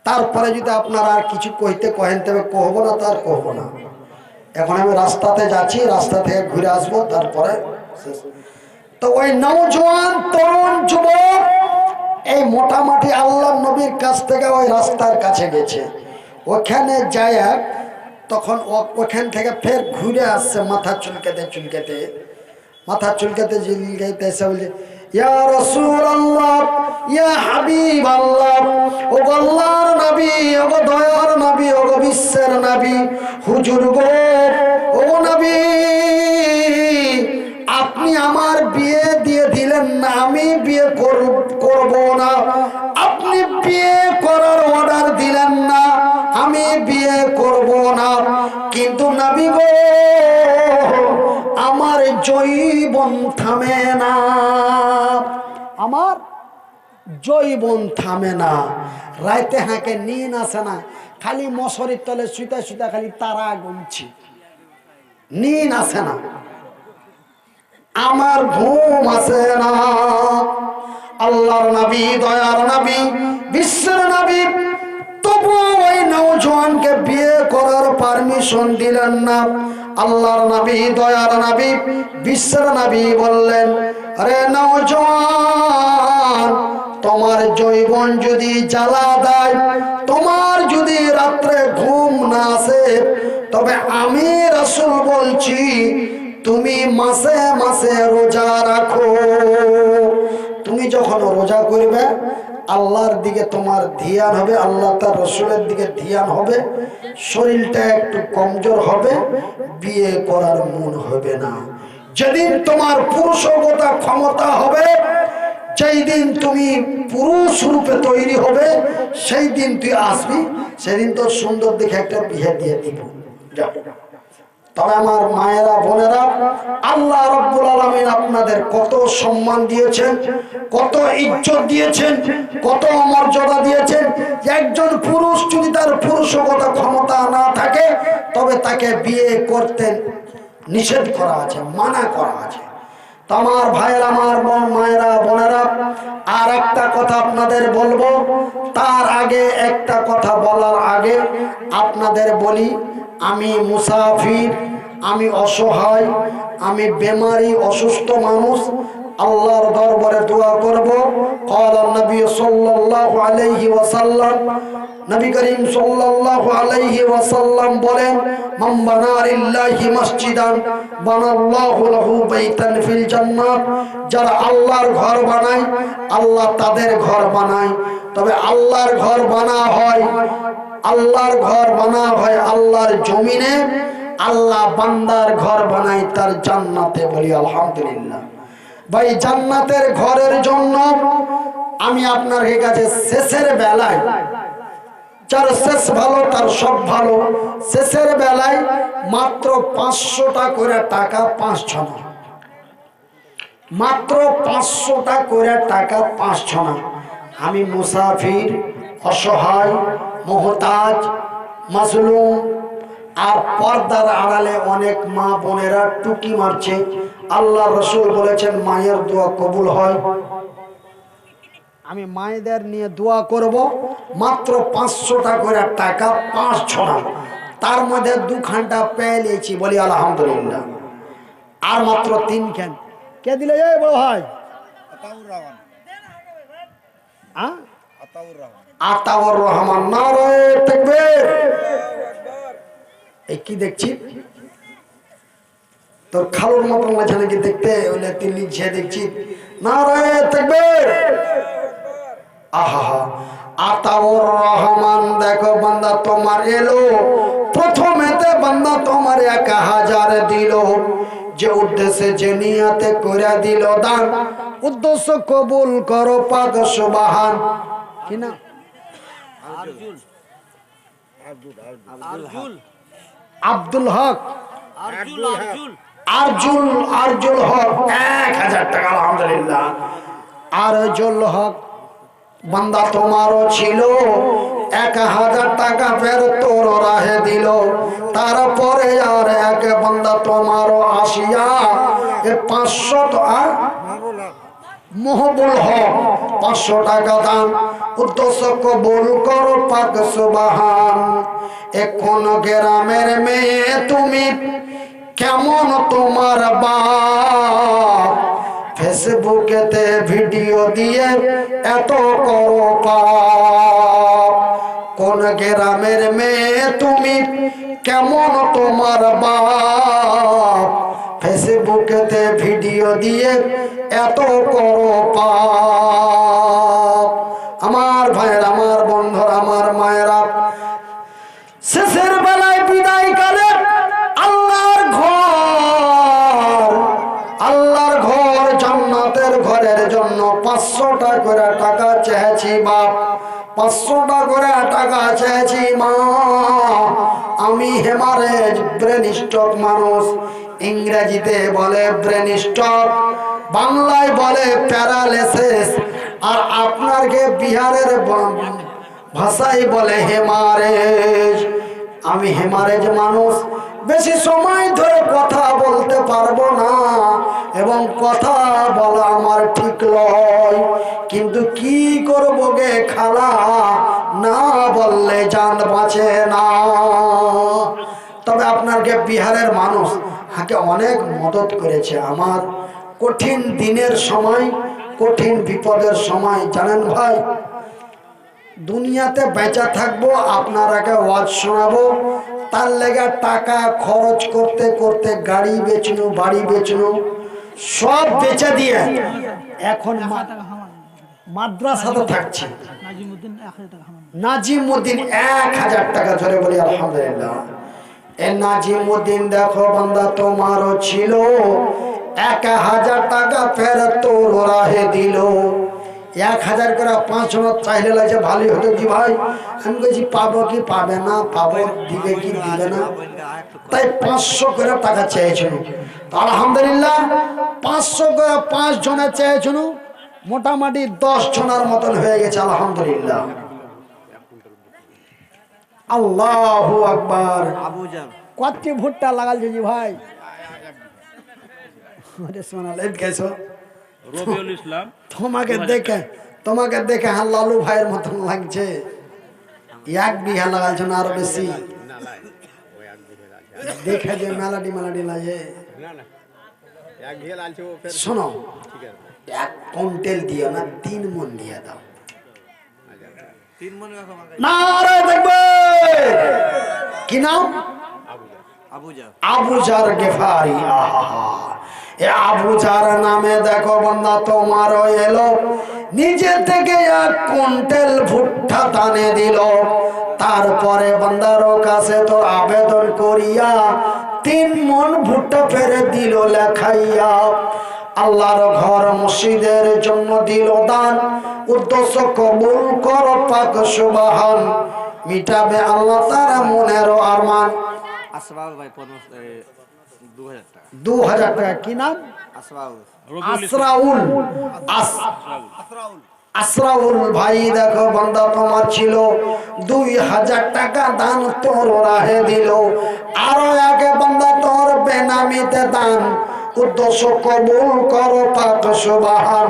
তারপরে যদি আপনারা আর কিছু কইতে কহেন তবে কহব না, তার কহব না। এখন আমি রাস্তাতে যাচ্ছি, রাস্তা থেকে ঘুরে আসবো, তারপরে তো ওই নওজোয়ান তরুণ যুবক এই মোটামুটি আল্লাহ নবীর কাছ থেকে ওই রাস্তার কাছে গেছে। ওখানে যায়, তখন ওখান থেকে ফের ঘুরে আসছে মাথা চুলকাতে চুলকাতে, মাথা চুলকাতে চুলকাতে এসে বলছে, ইয়া রাসূলুল্লাহ, ইয়া হাবিবাল্লাহ, ও আল্লাহর নবী, ও দয়ার নবী, ও বিশ্বের নবী, হুজুর গো, ও নবী, আপনি আমার বিয়ে দিয়ে দিলেন না, আমি বিয়ে করব না। আপনি বিয়ে করার অর্ডার দিলেন না, আমি বিয়ে করব না। কিন্তু নবী গো, আমার জৈবন থামে না, আমার জৈবন থামে না। রাইতে হাঁকে নিন আসে না, খালি মশারির তলে শুইতে শুইতে খালি তারা গুনছি, নিন আসে না, আমার ঘুম আসে না। আল্লাহর নবী, দয়ার নবী, বিশ্বের নবী তবু ওই নওজোয়ানকে বিয়ে করার পারমিশন দিলেন না। আল্লাহর নবী, দয়ার নবী, বিশ্বের নবী বললেন, আরে নওজোয়ান, তোমার যৌবন যদি জ্বালা দেয়, তোমার যদি রাত্রে ঘুম না আসে, তবে আমি রাসূল বলছি তুমি মাসে মাসে রোজা রাখো। তুমি যখন রোজা করবে আল্লাহর দিকে তোমার ধ্যান হবে, আল্লাহ তার রসুলের দিকে ধ্যান হবে, শরীরটা একটু কমজোর হবে, বিয়ে করার মন হবে না। যেদিন তোমার পুরুষতা ক্ষমতা হবে, যেই দিন তুমি পুরুষ রূপে তৈরি হবে, সেই দিন তুই আসবি, সেদিন তোর সুন্দর দেখে একটা বিয়ে দিয়ে দিব। যাও। তবে আমার মায়েরা, বোনেরা, আল্লাহ রাব্বুল আলামিন আপনাদের কত সম্মান দিয়েছেন, কত ইজ্জত দিয়েছেন, কত মর্যাদা দিয়েছেন। একজন পুরুষ যদি তার পুরুষগত ক্ষমতা না থাকে, তবে তাকে বিয়ে করতে নিষেধ করা আছে, মানা করা আছে। তো আমার ভাইয়েরা, আমার মায়েরা, বোনেরা, আর একটা কথা আপনাদের বলবো। তার আগে একটা কথা বলার আগে আপনাদের বলি, আমি মুসাফির, আমি অসহায়, আমি বেমারি, অসুস্থ মানুষ। আল্লাহর দরবারে দোয়া করব। ক্বালা নবী সাল্লাল্লাহু আলাইহি ওয়াসাল্লাম, নবী করিম সাল্লাল্লাহু আলাইহি ওয়াসাল্লাম বলেন, মান বানা লিল্লাহি মসজিদান বানাল্লাহু লাহু বাইতান ফিল জান্নাত। যারা আল্লাহর ঘর বানায়, আল্লাহ তাদের ঘর বানায়। তবে আল্লাহর ঘর বানা হয়, আল্লাহর ঘর বানা হয় আল্লাহর জমিনে, আল্লাহ বান্দার ঘর বানায় তার জান্নাতে। বলি আলহামদুলিল্লাহ। ভাই, জান্নাতের ঘরের জন্য আমি আপনার কাছে শেষের বেলায়, যার শেষ ভালো তার সব ভালো, শেষের বেলায় মাত্র 500টা করে টাকা, 5 ছনা, মাত্র 500টা করে টাকা, 5 ছনা। আমি মুসাফির, অসহায়, মুহতাজ, মাজলুম, আর পর্দার আড়ালে অনেক মা বোনেরা টুকি মারছে। আল্লাহ রসুল বলেছেন মায়ের দোয়া কবুল হয়। আমি মায়েদের নিয়ে দোয়া করব। মাত্র 500টা করে টাকা, 5 ছনা, তার মধ্যে 2 ঘন্টা পেয়ে নিয়েছি। বলি আলহামদুলিল্লাহ। আর মাত্র 3 খান কে দিলে? বড় ভাই আতাউর রহমান। নারায়ে তাকবীর। এই কি দেখছি? তোর খালুর মতন আছে নাকি দেখতে? ওইলে তুই লিখছে দেখছি। নারায়ে তাকবীর। আহা, আতাউর রহমান। দেখো বান্দা তোমার এলো, প্রথমেতে বান্দা তোমার 1000 দিল, যে উদ্দেশ্যে যে নিয়াতে করে দিল দান, উদ্দেশ্য কবুল করো পাক সুবহান। কি না? আব্দুল হক, আরজুল হক 1000 টাকা। আলহামদুলিল্লাহ। আরজুল হক বান্দা তোমারও ছিল, 1000 টাকা ফের তোর রাহে দিল। তারপরে আর এক বান্দা তোমারও আসিয়া 500 মহবুল হক 500 টাকা দান, উদ্দেশ্য কবুল করো পাক সুবহান। এখন গ্রামের মেয়ে তুমি কেমন তোমার বাপ, ফেসবুকেতে ভিডিও দিয়ে এত করো পাপ। কোন গ্রামের মেয়ে তুমি কেমন তোমার বাপ, ফেসবুকেতে ভিডিও দিয়ে এত করো পাপ। আমার ভাইয়ের, আমার বন্ধুরা, আমার মায়েরা, শেষের বেলায় বিদায় কালে আল্লাহর ঘর জান্নাতের ঘরের জন্য 500 টাকা করে টাকা চেয়েছি বাপ, 500 টাকা করে টাকা চেয়েছি মা। আমি হেমারেজ ব্রেন স্ট্রোক মানুষ, ইংরেজিতে বলে ব্রেন স্ট্রোক, বাংলায় বলে প্যারালাইসিস, আর আপনাকে বিহারের ভাষায় বলে হেমারেজ। আমি হেমারেজ মানুষ, বেশি সময় ধরে কথা বলতে পারবো না এবং কথা বলা আমার ঠিক নয়, কিন্তু কি করবো গে খালা, না বললে জান বাঁচে না। তবে আপনাকে বিহারের মানুষ হাকে অনেক মদত করেছে আমার কঠিন দিনের সময়, কঠিন বিপদের সময়। জানেন ভাই, দুনিয়াতে বেঁচে থাকবো, আপনারাকে ওয়াজ শোনাবো, তার লেগে টাকা খরচ করতে করতে গাড়ি বেচনু, বাড়ি বেচনু, সব বেচে দিয়ে এখন মাদ্রাসাতে থাকছি। নাজিমউদ্দিন 1000 টাকা ধরে বলি আলহামদুলিল্লাহ। এ নাজিমউদ্দিন দেখো বান্দা তোমারও ছিল 1000 টাকা, ফের তোর রাহে দিল। 1000 করে 5 জন চাইলে লাগছে ভালোই হতো কি ভাই। আমি বলছি পাবো কি পাবে না, পাবো দিবে কি দিবে না, তাই 500 করে টাকা চেয়েছিল। তো আলহামদুলিল্লাহ 500 করে 5 জনের চেয়েছিল, মোটামুটি 10 জনের মতন হয়ে গেছে আলহামদুলিল্লাহ। আল্লাহু আকবার। কতটি ভুট্টা লাগাল জি ভাই, আরে সোনা লাইট গেছো রবিউল ইসলাম। তোমাকে দেখে হ্যাঁ লালু ভাইয়ের মতন লাগছে। 1 বিঘা লাগাইছো না আরো বেশি, দেখে যে মেলাডি লাগে। শোনো, 1 কুইন্টাল দিও না, 3 মণ দিয়ে দাও। নারে দেখবে কি নাম? আবুজার গেফারি। আবুজার নামে দেখো বান্দা তোমারও এলো, নিজে থেকে 1 কুইন্টাল ভুট্টা দানে দিল। তারপরে বান্দার কাছে তো আবেদন করিয়া 3 মণ ভুট্টা ফেরে দিল লেখাইয়া। আল্লাহর ঘর মসজিদের জন্য দিল দান, উদ্দেশ্য কবুল করো পাক সুবহান। মিটাবে আল্লাহ তার মনের আরমান। আসরাউল ভাই 2000 টাকা। কি নাম? আসরাউল ভাই দেখো বান্দা তোমার ছিল 2000 টাকা দান, তোর রাহে দিল। আরো আগে বান্দা তোর বেনামিতে দান, উদ্দেশ্য কবুল করো পাক সুবহান।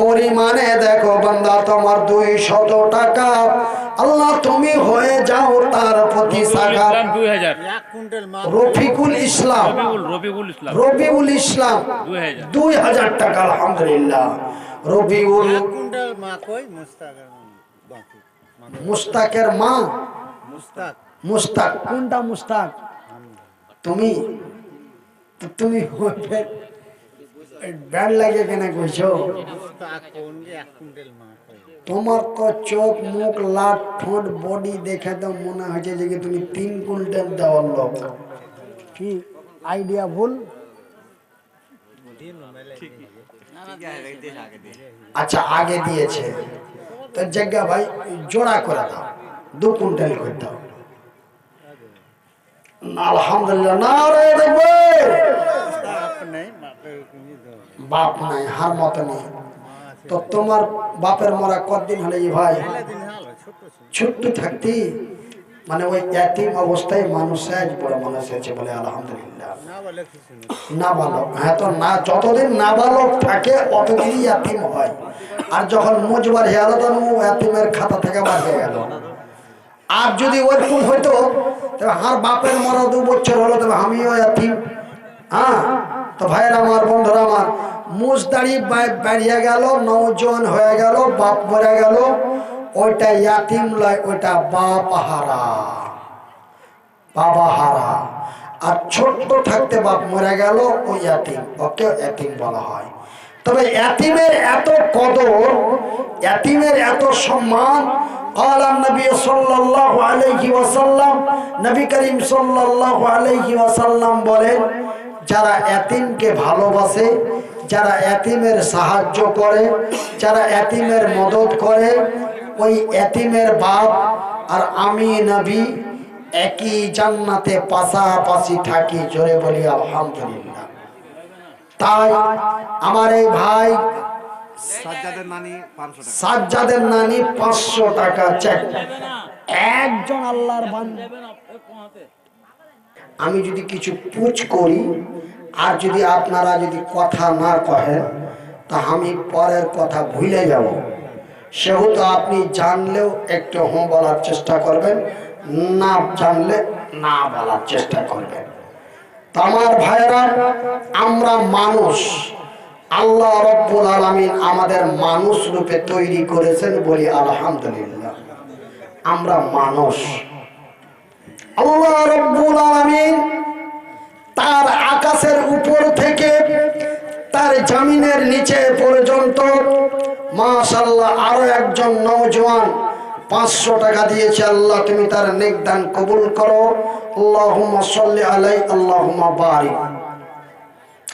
পরিমাণে দেখো বান্দা তোমার 200 টাকা, আল্লাহ তুমি হয়ে যাও তার প্রতি সাকাত। রফিকুল ইসলাম 2000 টাকা আলহামদুলিল্লাহ। রবিউল মুস্তাকের মা, মুস্তাক কোনটা? মুস্তাক তুমি ব্যাড লাগে কেন কইছো? তোমার তো চোখ মুখ লাট ঠোঁট বডি দেখে তো মনে হয়েছে যে তুমি 3 কুইন্টাল দেওয়ার লোক। কি আইডিয়া ভুল? আচ্ছা আগে দিয়েছে তো জায়গা ভাই জোড়া করে দাও, 2 কুইন্টাল করে দাও আলহামদুলিল্লাহ। না রে দেখবে বাপ নাই, হার মত নেই। তো তোমার বাপের মরা কতদিন হলে ভাই? ছোট্ট থাকতি মানে ওই এতিম অবস্থায় মানুষ আজ বড় মানুষ হয়েছে বলে আলহামদুলিল্লাহ। নাবালক, হ্যাঁ তো না, যতদিন নাবালক থাকে অতদিনই এতিম হয়। আর যখন মুজবার হয়ে গেল তখন এতিমের খাতা থেকে বার হয়ে গেল। আর যদি ওরকম হইতো তবে আমার বাপের মরা 2 বছর হলো তবে আমিও এতিম। হ্যাঁ তো ভাইয়ের আমার, বন্ধুরা আমার, মুজ দাড়ি বাড়িয়ে গেল, নৌজওয়ান হয়ে গেল, বাপ মরে গেল, ওইটা ইয়াতিম লয়, ওইটা বাপ হারা, বাবা হারা। আর ছোট্ট থাকতে বাপ মরে গেল, ওই ইয়াতিম, ওকে ইয়াতিম বলা হয়। তবে ইয়াতিমের এত কদর, ইয়াতিমের এত সম্মান, قال النبي صلى الله عليه وسلم, নবী করিম সাল্লাল্লাহু আলাইহি ওয়াসাল্লাম বলেন, যারা ইয়াতিমকে ভালোবাসে, যারা ইয়াতিমের সাহায্য করে, যারা ইয়াতিমের মদদ করে, ওই ইয়াতিমের বাপ আর আমি নবী একই জান্নাতে পাশাপাশি থাকি। জোরে বলি আলহামদুলিল্লাহ। তাই আমার এই ভাই সাজ্জাদের নানি 500 টাকা চেক, একজন আল্লাহর বান্দা। আমি যদি কিছু পুছ করি আর যদি আপনারা যদি কথা না কহেন তা আমি পরের কথা ভুলে যাব। সেহেতু আপনি জানলেও একটু হ্যাঁ বলার চেষ্টা করবেন, না জানলে না বলার চেষ্টা করবেন। তো আমার ভাইরা, আমরা মানুষ, আল্লাহ রাব্বুল আলামিন আমাদের মানুষ রূপে তৈরি করেছেন, বলি আলহামদুলিল্লাহ। আমরা মানুষ, আল্লাহ রাব্বুল আলামিন তার আকাশের উপর থেকে তার জমিনের নিচে পর্যন্ত মাশাআল্লাহ আরো একজন নওজোয়ান 500 টাকা দিয়েছে। আল্লাহ তুমি তার নেক দান কবুল করো, আল্লাহুম্মা সাল্লি আলাইহি, আল্লাহুম্মা বারিক।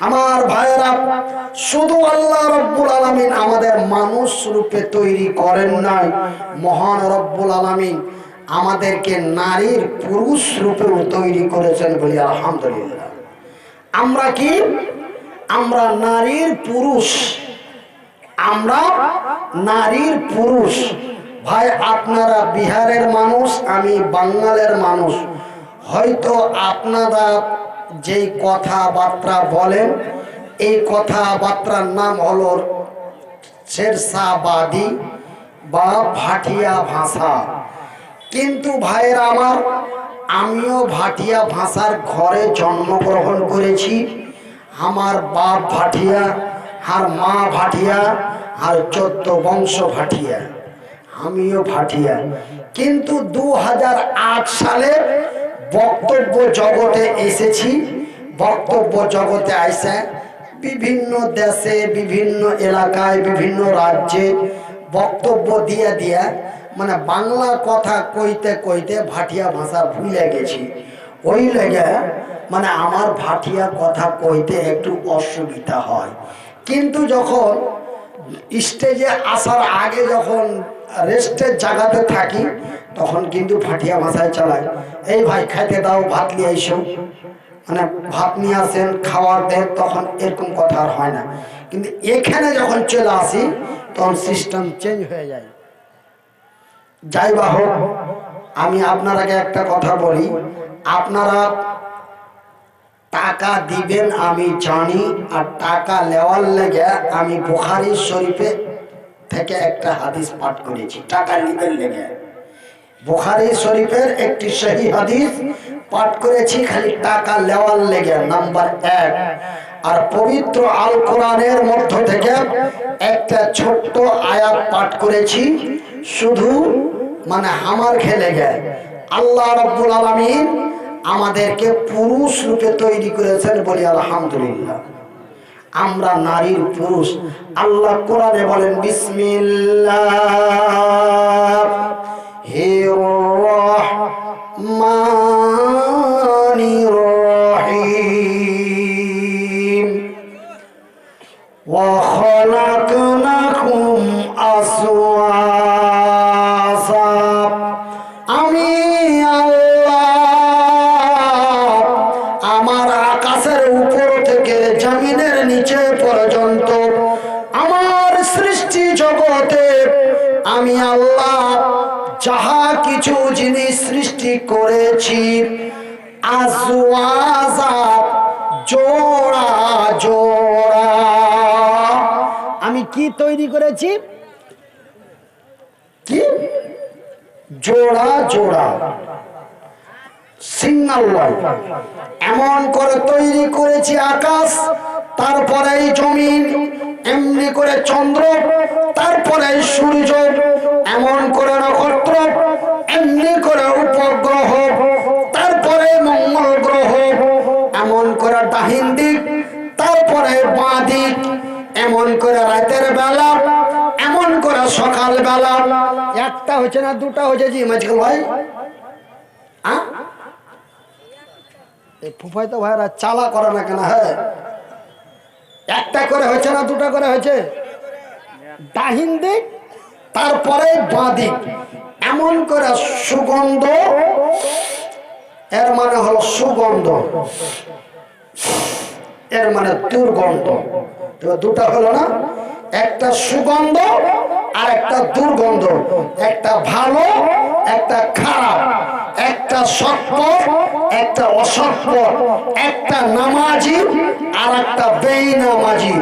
আমার ভাইয়েরা, শুধু আল্লাহ রাব্বুল আলামিন আমাদের মানুষ রূপে তৈরি করেন নাই, মহান রব্বুল আলামিন আমাদেরকে নারীর পুরুষ রূপেও তৈরি করেছেন, বলি আলহামদুলিল্লাহ। আমরা কি? আমরা নারীর পুরুষ, আমরা নারীর পুরুষ। ভাই আপনারা বিহারের মানুষ, আমি বাঙালের মানুষ, হয়তো আপনারা যেই কথাবার্তা বলেন এই কথাবার্তার নাম হলো শেরশাবাদী বা ভাটিয়া ভাষা। কিন্তু ভাইয়েরা আমার, আমিও ভাটিয়া ভাষার ঘরে জন্মগ্রহণ করেছি। আমার বাপ ভাটিয়া, আর মা ভাটিয়া, আর 14 বংশ ভাটিয়া, আমিও ভাটিয়া। কিন্তু 2008 সালে বক্তব্য জগতে এসেছি। বক্তব্য জগতে আইসে বিভিন্ন দেশে, বিভিন্ন এলাকায়, বিভিন্ন রাজ্যে বক্তব্য দিয়ে দিয়ে মানে বাংলা কথা কইতে কইতে ভাটিয়া ভাষা ভুলে গেছি। ওই লেগে মানে আমার ভাটিয়া কথা কইতে একটু অসুবিধা হয়। কিন্তু যখন স্টেজে আসার আগে, যখন রেস্টের জায়গাতে থাকি, তখন কিন্তু ভাটিয়া ভাষায় চালাই। এই ভাই খাইতে দাও, ভাত নিয়ে আইসো, মানে ভাত নিয়ে আসেন, খাওয়ার দেন, তখন এরকম কথা আর হয় না। কিন্তু এখানে যখন চলে আসি তখন সিস্টেম চেঞ্জ হয়ে যায়। যাই বা হোক, আমি আপনারাকে একটা কথা বলি, আপনারা টাকা দিবেন আমি জানি, আর টাকা নেওয়ার লেগে আমি বুখারী শরীফে থেকে একটা হাদিস পাঠ করেছি। টাকা নিবেন লেগে বুখারী শরীফের একটি সহি হাদিস পাঠ করেছি, খালি টাকা নেওয়ার লেগে, নাম্বার 1। আর পবিত্র আল কোরআনের মধ্য থেকে একটা ছোট্ট আয়াত পাঠ করেছি, শুধু মানে আমার খেলে গে। আল্লাহ রাব্বুল আলামিন আমাদেরকে পুরুষ রূপে তৈরি করেছেন, বলি আলহামদুলিল্লাহ। আমরা নারীর পুরুষ। আল্লাহ কোরআনে বলেন, বিসমিল্লাহির রহমানির রহিম, ওয়া খালাকনাকুম আসওয়াসা। আমি আল্লাহ আমার আকাশের উপর থেকে জমিনের নিচে পর্যন্ত আমার সৃষ্টি জগতে আমি আল্লাহ যাহা কিছু জিনিস সৃষ্টি করেছি আজওয়াজা জোড়া জোড়া। আমি কি তৈরি করেছি? কি? জোড়া জোড়া, সিঙ্গেল নয়। এমন করে তৈরি করেছি আকাশ, তারপরে জমিন, এমনি করে চন্দ্র, তারপরে সূর্য, এমন করে নক্ষত্র, এমনি করে উপগ্রহ, তারপরে মঙ্গল গ্রহ, এমন করে ডাহিন দিক, তারপরে বাঁ দিক, এমন করে রাতের বেলা, এমন করে সকাল বেলা। একটা হচ্ছে না দুটা হয়েছে জি মাঝখান ভাই? ফুফাই তো ভাইরা চালা করে না কেন? হ্যাঁ, একটা করে হয়েছে না দুটা করে হয়েছে? ডাহিন দিক তারপরে বাঁ দিক, এমন করে সুগন্ধ, এর মানে হলো সুগন্ধ, এর মানে দুর্গন্ধ। দুটা হলো না, একটা সুগন্ধ আর একটা দুর্গন্ধ, একটা ভালো একটা খারাপ, একটা সত্য একটা অসত্য, একটা নামাজি আর একটা বেনামাজি,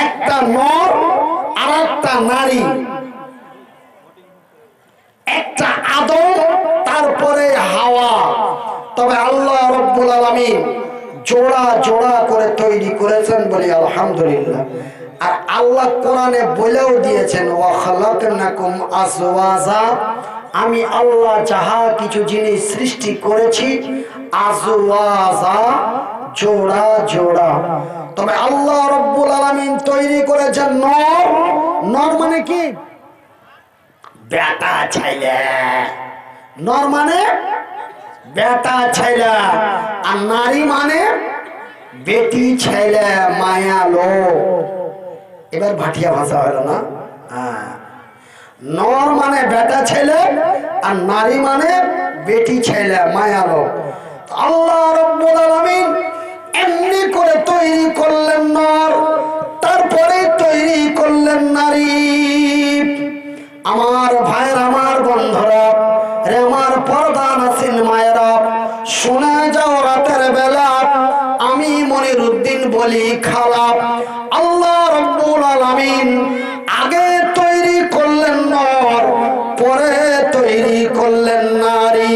একটা নর আর একটা নারী, একটা আদম তারপরে হাওয়া। তবে আল্লাহ রাব্বুল আলামিন জোড়া জোড়া করে তৈরি করেছেন, বলি আলহামদুলিল্লাহ। আর আল্লাহ কোরআনে বলেও দিয়েছেন ওয়া খালাকনাকুম আজওয়াজা, আমি আল্লাহ যাহা কিছু জিনিস সৃষ্টি করেছি আজওয়াজা জোড়া জোড়া। তবে আল্লাহ রাব্বুল আলামিন তৈরি করেছেন নর। নর মানে কি? বেটা ছেলে। নর মানে বেটা ছেলে, আর নারী মানে বেটি ছেলে, মায়ালো। এবার ভাটিয়া ভাষা হলো না? নর মানে বেটা ছেলে আর নারী মানে বেটি ছেলে, মায়ালো। আল্লাহ রাব্বুল আলামিন এমনি করে তৈরি করলেন নর, তারপরে তৈরি করলেন নারী। আমার ভাইয়ের, আমার বন্ধুরা রে, আমার পর্দা নাসিন মায়েরা, শুনে যাও রাতের বেলা আমি মনিরউদ্দিন বলি খালা, আল্লাহ রাব্বুল আলামিন আগে তৈরি করলেন নর, পরে তৈরি করলেন নারী।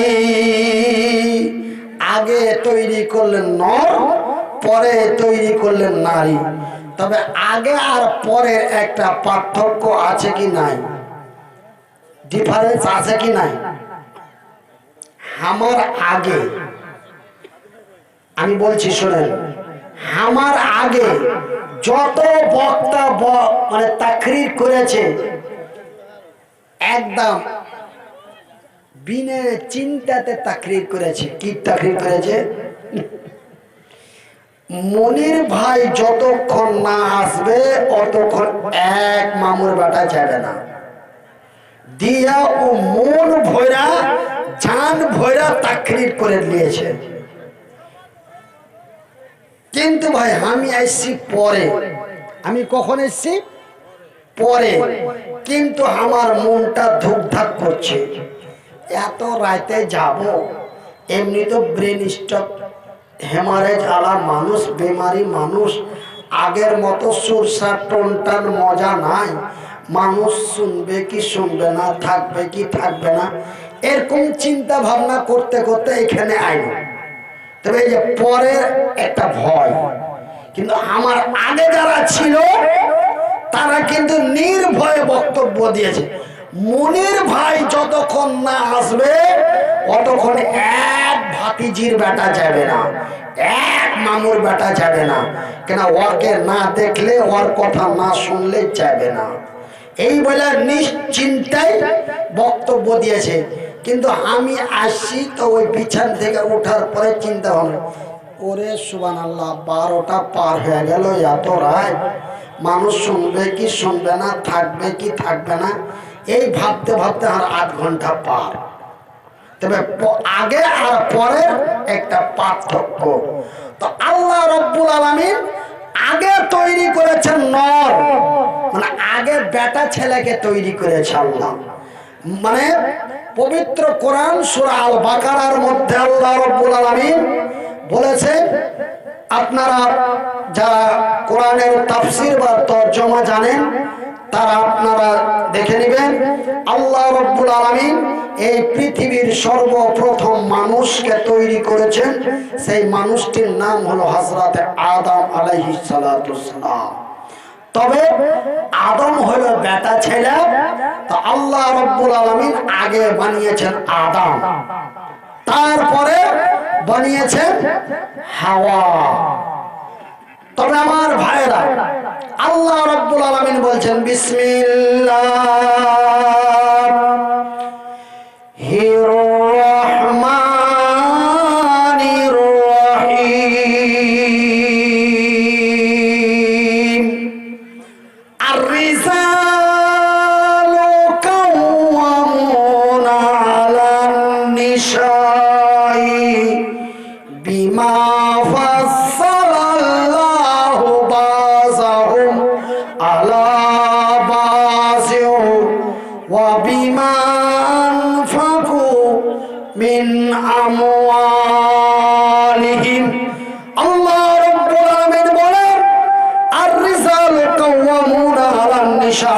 আগে তৈরি করলেন নর, পরে তৈরি করলেন নারী। তবে আগে আর পরে একটা পার্থক্য আছে কি নাই? ডিফারেন্স আছে কি নাই? আমার আগে, আমি বলছি শোনেন, আমার আগে যত বক্তা মানে তাকরীর করেছে একদম বিনা চিন্তাতে তাকরীর করেছে। কি তাকরীর করেছে? মনির ভাই যতক্ষণ না আসবে অতক্ষণ এক মামুর বাটা যাবে না। দিয়া ও মন ভৈরা জান ভৈরা তাকরীর করে নিয়েছে। কিন্তু ভাই আমি আসছি পরে। আমি কখন এসছি? পরে। কিন্তু আমার মনটা ধুকধাক করছে, এত রাতে যাব। এমনি তো ব্রেন স্ট্রোক, হেমারেজ আলা মানুষ, বেমারি মানুষ, আগের মতো সুরসা টনটান মজা নাই। মানুষ শুনবে কি শুনবে না, থাকবে কি থাকবে না, এরকম চিন্তা ভাবনা করতে করতে এখানে আইলো। তবে এই যে পরের একটা ভয়, কিন্তু আমার আগে যারা ছিল তারা কিন্তু নির্ভয়ে বক্তব্য দিয়েছে। মনির ভাই যতক্ষণ না আসবে অতক্ষণ এক ভাতিজির বেটা যাবে না, এক মামুর বেটা যাবে না। কেন? ওকে না দেখলে, ওর কথা না শুনলে যাবে না। এই বলে নিশ্চিন্তায় বক্তব্য দিয়েছে। কিন্তু আমি আসছি তো ওই বিছান থেকে ওঠার পরে চিন্তা ভাবনা, ওরে সুবহানাল্লাহ, 12টা পার হয়ে গেল, এত রাত, মানুষ শুনবে কি শুনবে না, থাকবে কি থাকবে না, এই ভাবতে ভাবতে আর 8 ঘন্টা পার। তবে আগে আর পরে একটা পার্থক্য। তো আল্লাহ রাব্বুল আলামিন আগে তৈরি করেছেন নর, মানে আগে বেটা ছেলেকে তৈরি করেছে আল্লাহ। মানে পবিত্র কোরআন সূরা আল বাকারার মধ্যে আল্লাহ রাব্বুল আলামিন বলেছেন, আপনারা যারা কোরআনের তাফসীর বা তরজমা জানেন তারা আপনারা দেখে নেবেন। আল্লাহ রাব্বুল আলামিন এই পৃথিবীর সর্বপ্রথম মানুষকে তৈরি করেছেন, সেই মানুষটির নাম হলো হযরত আদম আলাইহিস সালাতু ওয়াসসালাম। তবে আদম হলো বেটা ছেলে, তো আল্লাহ রাব্বুল আলামিন আগে বানিয়েছেন আদম, তারপরে বানিয়েছেন হাওয়া। তবে আমার ভাইরা, আল্লাহ রাব্বুল আলামিন বলছেন বিসমিল্লাহির রহমানির রহিম। আর-রিজালু কাওয়ামুনা আলান নিসাই বিমা ফাসসালাল্লাহু বাযাহুম আলা বাযিউ ওয়া বিমা আনফাকু মিন আমওয়ালিহিম। আল্লাহ রাব্বুল আলামিন বলেন, আর-রিজালু কাওয়ামুনা আলান নিসা,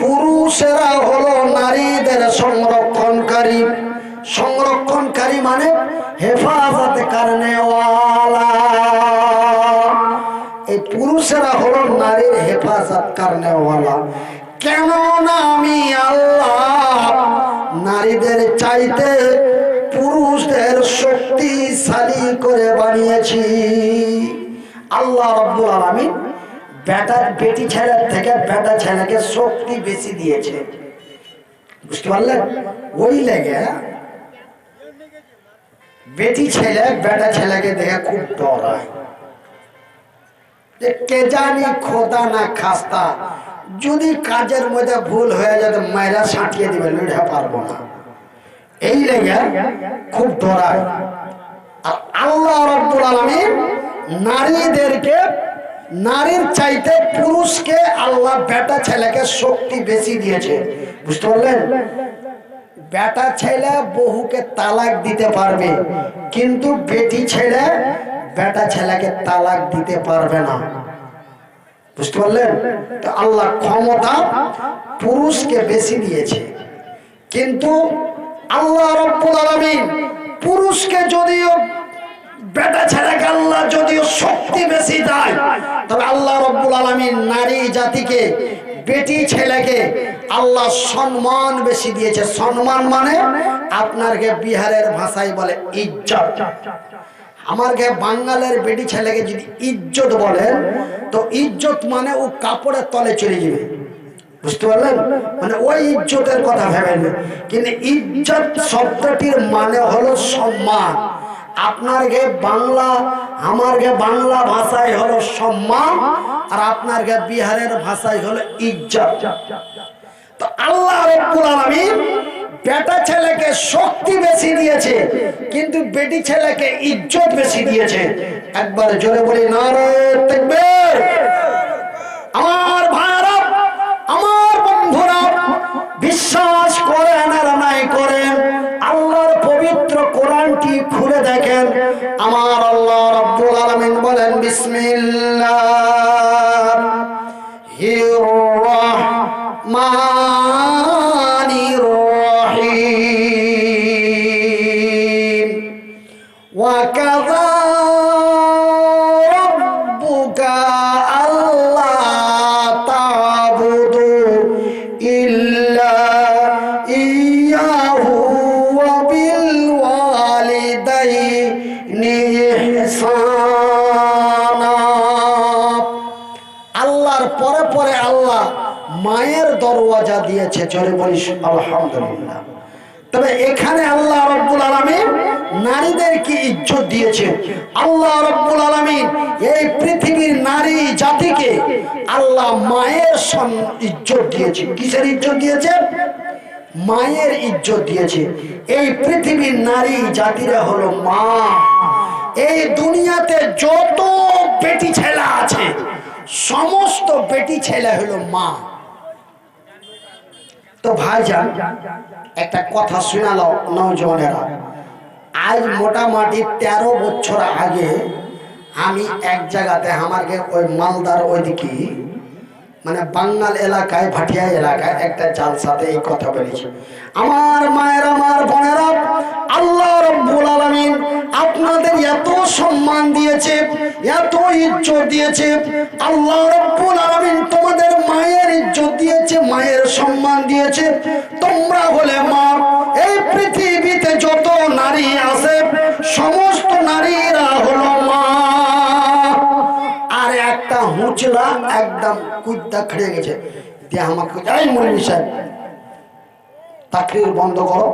পুরুষেরা হলো নারীদের সংরক্ষণকারী। সংরক্ষণকারী মানে হেফাজত করনেওয়ালা। এই পুরুষেরা হলো নারীর হেফাজত করনেওয়ালা। কেননা আমি আল্লাহ নারীদের চাইতে পুরুষদের শক্তিশালী করে বানিয়েছি। আল্লাহ রাব্বুল আলামিন বেটি ছেলের থেকে বেটা ছেলেকে শক্তি বেশি দিয়েছে, বুঝতে পারলেন? ওই লেগে বেটি ছেলে বেটা ছেলেকে দেখে খুব ডরায়, যে কে জানি খোদা না খাস্তা যদি কাজের মধ্যে ভুল হয়ে যায় মায়েরা সাঁটিয়ে দিবে, লড়ে পারবো না, এই লেগে খুব ডরায়। আর আল্লাহ রাব্বুল আলামিন নারীদেরকে, নারীর চাইতে পুরুষকে আল্লাহ বেটা ছেলেকে শক্তি বেশি দিয়েছে, বুঝতে পারলেন? বেটা ছেলে বহুকে তালাক দিতে পারবে, কিন্তু বেটি ছেলে বেটা ছেলেকে তালাক দিতে পারবে না, বুঝতে পারলেন? তো আল্লাহ ক্ষমতা পুরুষকে বেশি দিয়েছে, কিন্তু আল্লাহ রাব্বুল আলামিন পুরুষকে যদিও বেটা ছেলেকে আল্লাহ যদিও শক্তি বেশি দেয়, তবে আল্লাহ রাব্বুল আলামিন নারী জাতিকে, বেটি ছেলেকে আল্লাহ সম্মান বেশি দিয়েছে। সম্মান মানে আপনারকে বিহারের ভাষায় বলে ইজ্জত। আমারকে বাঙালের বেটি ছেলেকে যদি ইজ্জত বলেন, তো ইজ্জত মানে ও কাপড়ের তলে চলে যাবে, বুঝতে পারলেন? মানে ওই ইজ্জতের কথা ভেবেন, কিন্তু ইজ্জত শব্দটির মানে হলো সম্মান। আপনার গে বাংলা, আমার গে বাংলা ভাষায় হলো সম্মান, আর আপনার গে বিহারের ভাষায় হলো ইজ্জত। তো আল্লাহ রাব্বুল আলামিন বেটা ছেলেকে শক্তি বেশি দিয়েছে, কিন্তু বেটি ছেলেকে ইজ্জত বেশি দিয়েছে। একবার জোরে বলি নারে তাকবীর। আমার ভাইরা, আমার বন্ধুরা, বিশ্বাস করেন আর নাই করেন, আল্লাহর পবিত্র কোরআনটি খুলে দেখেন। আমার আল্লাহ রাব্বুল আলামিন বলেন বিসমিল্লাহির রহমানির রহিম। ওয়া কাযা রাব্বুকা আল্লা তা'বুদু ইল্লা ইয়্যাহু ওয়া বিল ওয়ালিদাইনি ইহসানা। আল্লাহর পরে পরে আল্লাহ মায়ের দরওয়াজা দিয়েছে, চলে বলিস আলহামদুলিল্লাহ। তবে এখানে আল্লাহ রাব্বুল আলামিন নারীদেরকে ইজ্জত দিয়েছে। আল্লাহ রাব্বুল আলামিন এই পৃথিবীর নারী জাতিকে আল্লাহ মায়ের ইজ্জত দিয়েছে। কিসের ইজ্জত দিয়েছে? মায়ের ইজ্জত দিয়েছে। এই পৃথিবীর নারী জাতিরা হলো মা। এই দুনিয়াতে যত বেটি ছেলে আছে, সমস্ত বেটি ছেলে হলো মা। তো ভাইজান একটা কথা শোনালো নওজওয়ানেরা, আজ মোটামুটি 13 বছর আগে আমি এক জায়গাতে আমাকে ওই মালদার ওইদিকে মানে বাঙ্গাল এলাকায় ভাটিয়া এলাকায় একটা জালসাতে এই কথা বলেছি। আমার মায়ের আমার বোনেরা, আল্লাহ রাব্বুল আলামিন আপনাদের এত সম্মান দিয়েছে, এত ইজ্জত দিয়েছে। আল্লাহ রাব্বুল আলামিন তোমাদের মায়ের ইজ্জত দিয়েছে, মায়ের সম্মান দিয়েছে। তোমরা হলে মা। এই পৃথিবীতে যত নারী আছে সমস্ত নারীরা হলো মা। আর একটা হুঁচড়া একদম কুদ্দা খেয়ে গেছে দিয়ে আমাকে যাই মৌলভী সাহেব তাকরীর বন্ধ করো।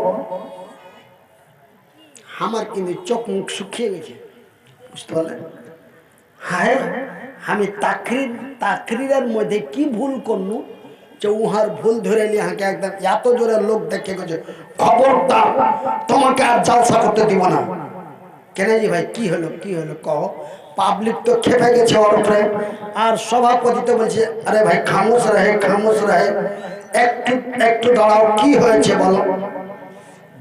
আমার কিন্তু চোখ মুখ শুকিয়ে গেছে, বুঝতে পারলেন? হ্যাঁ, আমি তাকরীরের মধ্যে কি ভুল করলু যে উহার ভুল ধরে নিয়ে হাঁকে একদম এত জোরে লোক দেখে গেছে, খবরদার তোমাকে আর জালসা করতে দিব না। কেন জি ভাই, কি হলো কি হলো কহ? পাবলিক তো খেপে গেছে ওর উপরে। আর সভাপতি তো বলছে আরে ভাই খামোশ রহে খামোশ রহে, একটু একটু দাঁড়াও, কি হয়েছে বলো।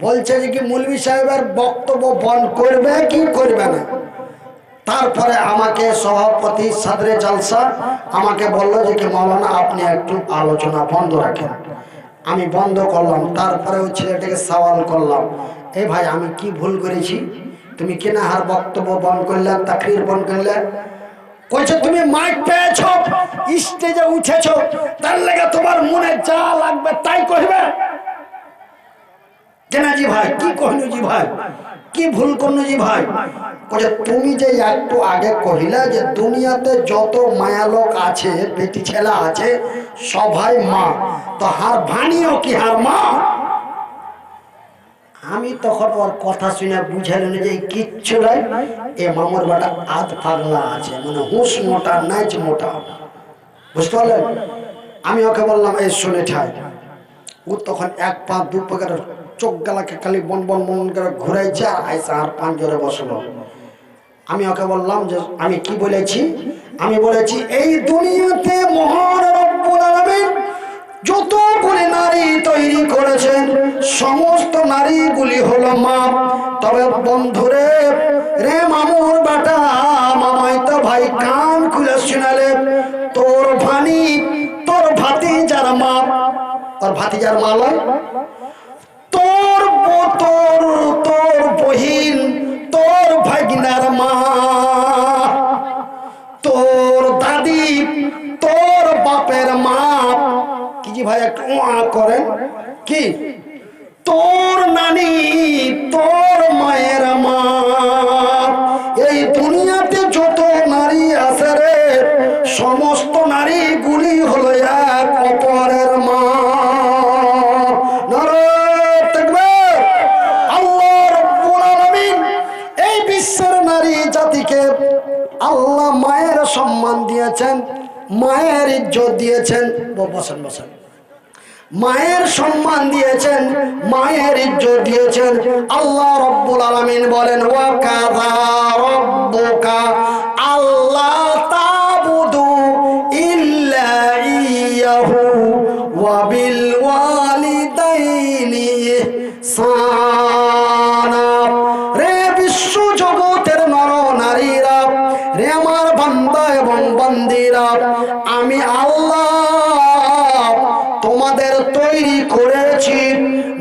বলছে যে কি মৌলভী সাহেবের বক্তব্য বন্ধ করবে কি করবে না। তারপরে আমাকে সভাপতি সাদরে জালসা আমাকে বললো যে কি মৌলানা আপনি একটু আলোচনা বন্ধ রাখেন। আমি বন্ধ করলাম। তারপরে ওই ছেলেটাকে সওয়াল করলাম, এ ভাই আমি কি ভুল করেছি, তুমি কেনা হার বক্তব্য বন্ধ করলে, তাকরীর বন্ধ করলে? কইছে তুমি মাইক পেয়েছ, স্টেজে উঠেছ, তার লাগে তোমার মনে যা লাগবে তাই কইবে। কেনা জি ভাই কি কইনু জি ভাই, কি ভুল করনু জি ভাই? কইছে তুমি যে একটু আগে কহিলা যে দুনিয়াতে যত মায়া লোক আছে, বেটি ছেলা আছে, সবাই মা, তো হার ভানিও কি হার মা? আমি তখন ওর কথা শুনে বুঝালেন যে কিচ্ছু নাই, এ মামুর বাটা আধ পাগলা আছে, মানে হুঁশ মোটা নাইচ মোটা, বুঝতে পারলেন? আমি ওকে বললাম এই শুনে ঠাই। ও তখন এক পা দু পাকের চোখ গালাকে খালি বন বন বন করে ঘুরাইছে, আইসা আর পাঁজরে বসলো। আমি ওকে বললাম যে আমি কি বলেছি, আমি বলেছি এই দুনিয়াতে মহান রব্বুল আলামিন যতগুলি নারী তৈরি করেছেন সমস্ত নারীগুলি হলো মা। তবে বন্ধুরে রে মামুর বাটা, মামাই তো ভাই কান খুলে শুনালে, তোর ভানি তোর ভাতিজার মা, তোর ভাতিজার মা লয়, তোর তোর তোর বহিন তোর ভাগিনার মা, তোর দাদি তোর বাপের মা। কি জি ভাই একটু করেন কি, তোর নানি তোর মায়ের মা। এই দুনিয়াতে যত নারী আছে রে সমস্ত নারীগুলি হলো এক অপরের মা। আল্লাহ রাব্বুল আলামিন এই বিশ্বের নারী জাতিকে আল্লাহ মায়ের সম্মান দিয়েছেন, মায়ের ইজ্জত দিয়েছেন। বসেন বসেন। মায়ের সম্মান দিয়েছেন, মায়ের ইজ্জত দিয়েছেন। আল্লাহ রাব্বুল আলামিন বলেন ওয়া কাযা রাব্বুকা আল্লা তাবুদু ইল্লা ইয়্যাহু ওয়া বিল ওয়ালিদাইনি ইহসানা। রে বিশ্ব জগতের নর নারীরা, রে আমার বান্দা এবং বান্দীরা, আমি আল্লাহ তোমাদের তৈরি করেছি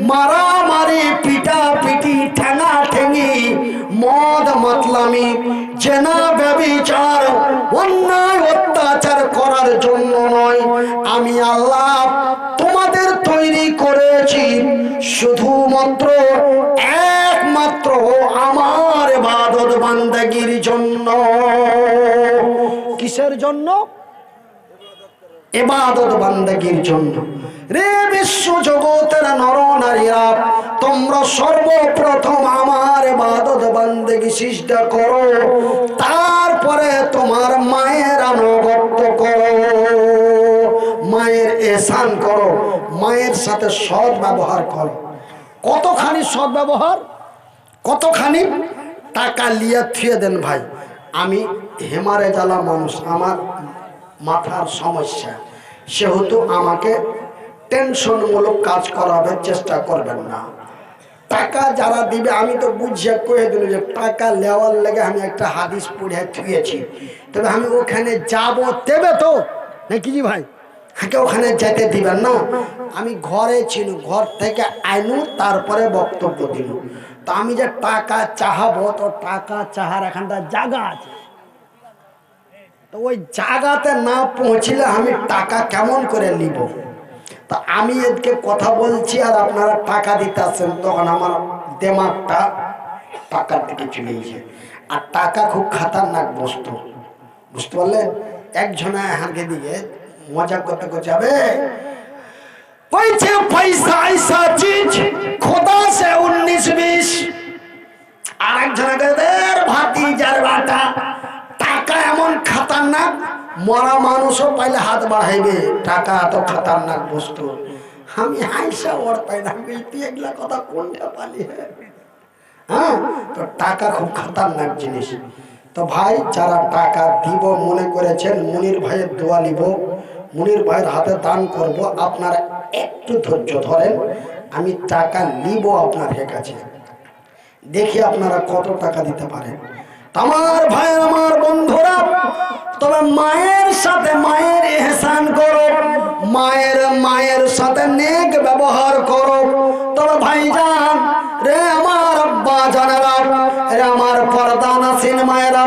মারামারি, পিটাপিটি, ঠেঙা ঠেঙি, মদ মাতলামি, জেনা ব্যভিচার, অন্যায় অত্যাচার করার জন্য নয়। আমি আল্লাহ তোমাদের তৈরি করেছি শুধুমাত্র একমাত্র আমার ইবাদত বান্দাগির জন্য। কিসের জন্য? ইবাদত বান্দাগির জন্য। রে বিশ্ব জগতের নর নারীরা, তোমরা সর্বপ্রথম আমার ইবাদত বান্দাগি সিজদা করো, তারপরে তোমার মায়ের আনুগত্য করো, মায়ের এহসান করো, মায়ের সাথে সৎ ব্যবহার করো। কতখানি সৎ ব্যবহার, কতখানি? টাকা লিয়ে থুয়ে দেন ভাই, আমি হেমারে জ্বালা মানুষ, আমার মাথার সমস্যা, সেহেতু আমাকে টেনশনমূলক কাজ করাবে চেষ্টা করবেন না। টাকা যারা দিবে, আমি তো বুঝিয়ে কয়ে দিল যে টাকা নেওয়ার লেগে আমি একটা হাদিস পড়ে থুয়েছি, তবে আমি ওখানে যাব দেবে তো নাকি জি ভাই? হাকে ওখানে যেতে দিবেন না। আমি ঘরে ছিল, ঘর থেকে আইনু তারপরে বক্তব্য দিল। তো আমি যে টাকা চাহাবো, তো টাকা চাহার এখানটা জায়গা আছে, তো ওই জায়গাতে না পৌঁছলে আমি টাকা কেমন করে নিব? তা আমি এদিকে কথা বলছি আর আপনারা টাকা দিতে আসছেন, তখন আমার দেমাগটা টাকার দিকে চলে গেছে। আর টাকা খুব খাতারনাক বস্তু, বুঝতে পারলেন? একজনে হাঁকে দিকে মজা করতে যাবে, পয়সা ऐसा चीज खुदा से 19-20। আর একজনে ভাতিজার বাটা, টাকা এমন খাতারনাক, মরা মানুষও পাইলে হাত বাড়াইবে, টাকা এত খাতারনাক বস্তু। আমি আইসা ওর পাই না, এগুলা কথা কোনটা পালি? হ্যাঁ, তো টাকা খুব খাতারনাক জিনিস। তো ভাই, যারা টাকা দিব মনে করেছেন, মুনির ভাইয়ের দোয়া নিব, মুনির ভাইয়ের হাতে দান করব, আপনারা একটু ধৈর্য ধরেন, আমি টাকা নিব আপনাদের কাছে, দেখি আপনারা কত টাকা দিতে পারেন। আমার ভাই, আমার বন্ধুরা, তবে মায়ের সাথে মায়ের ইহসান করো, মায়ের সাথে নেক ব্যবহার করো। তবে ভাইজান রে, আমার আব্বা জানেরা, রে আমার পর্দা নাসিন মায়েরা,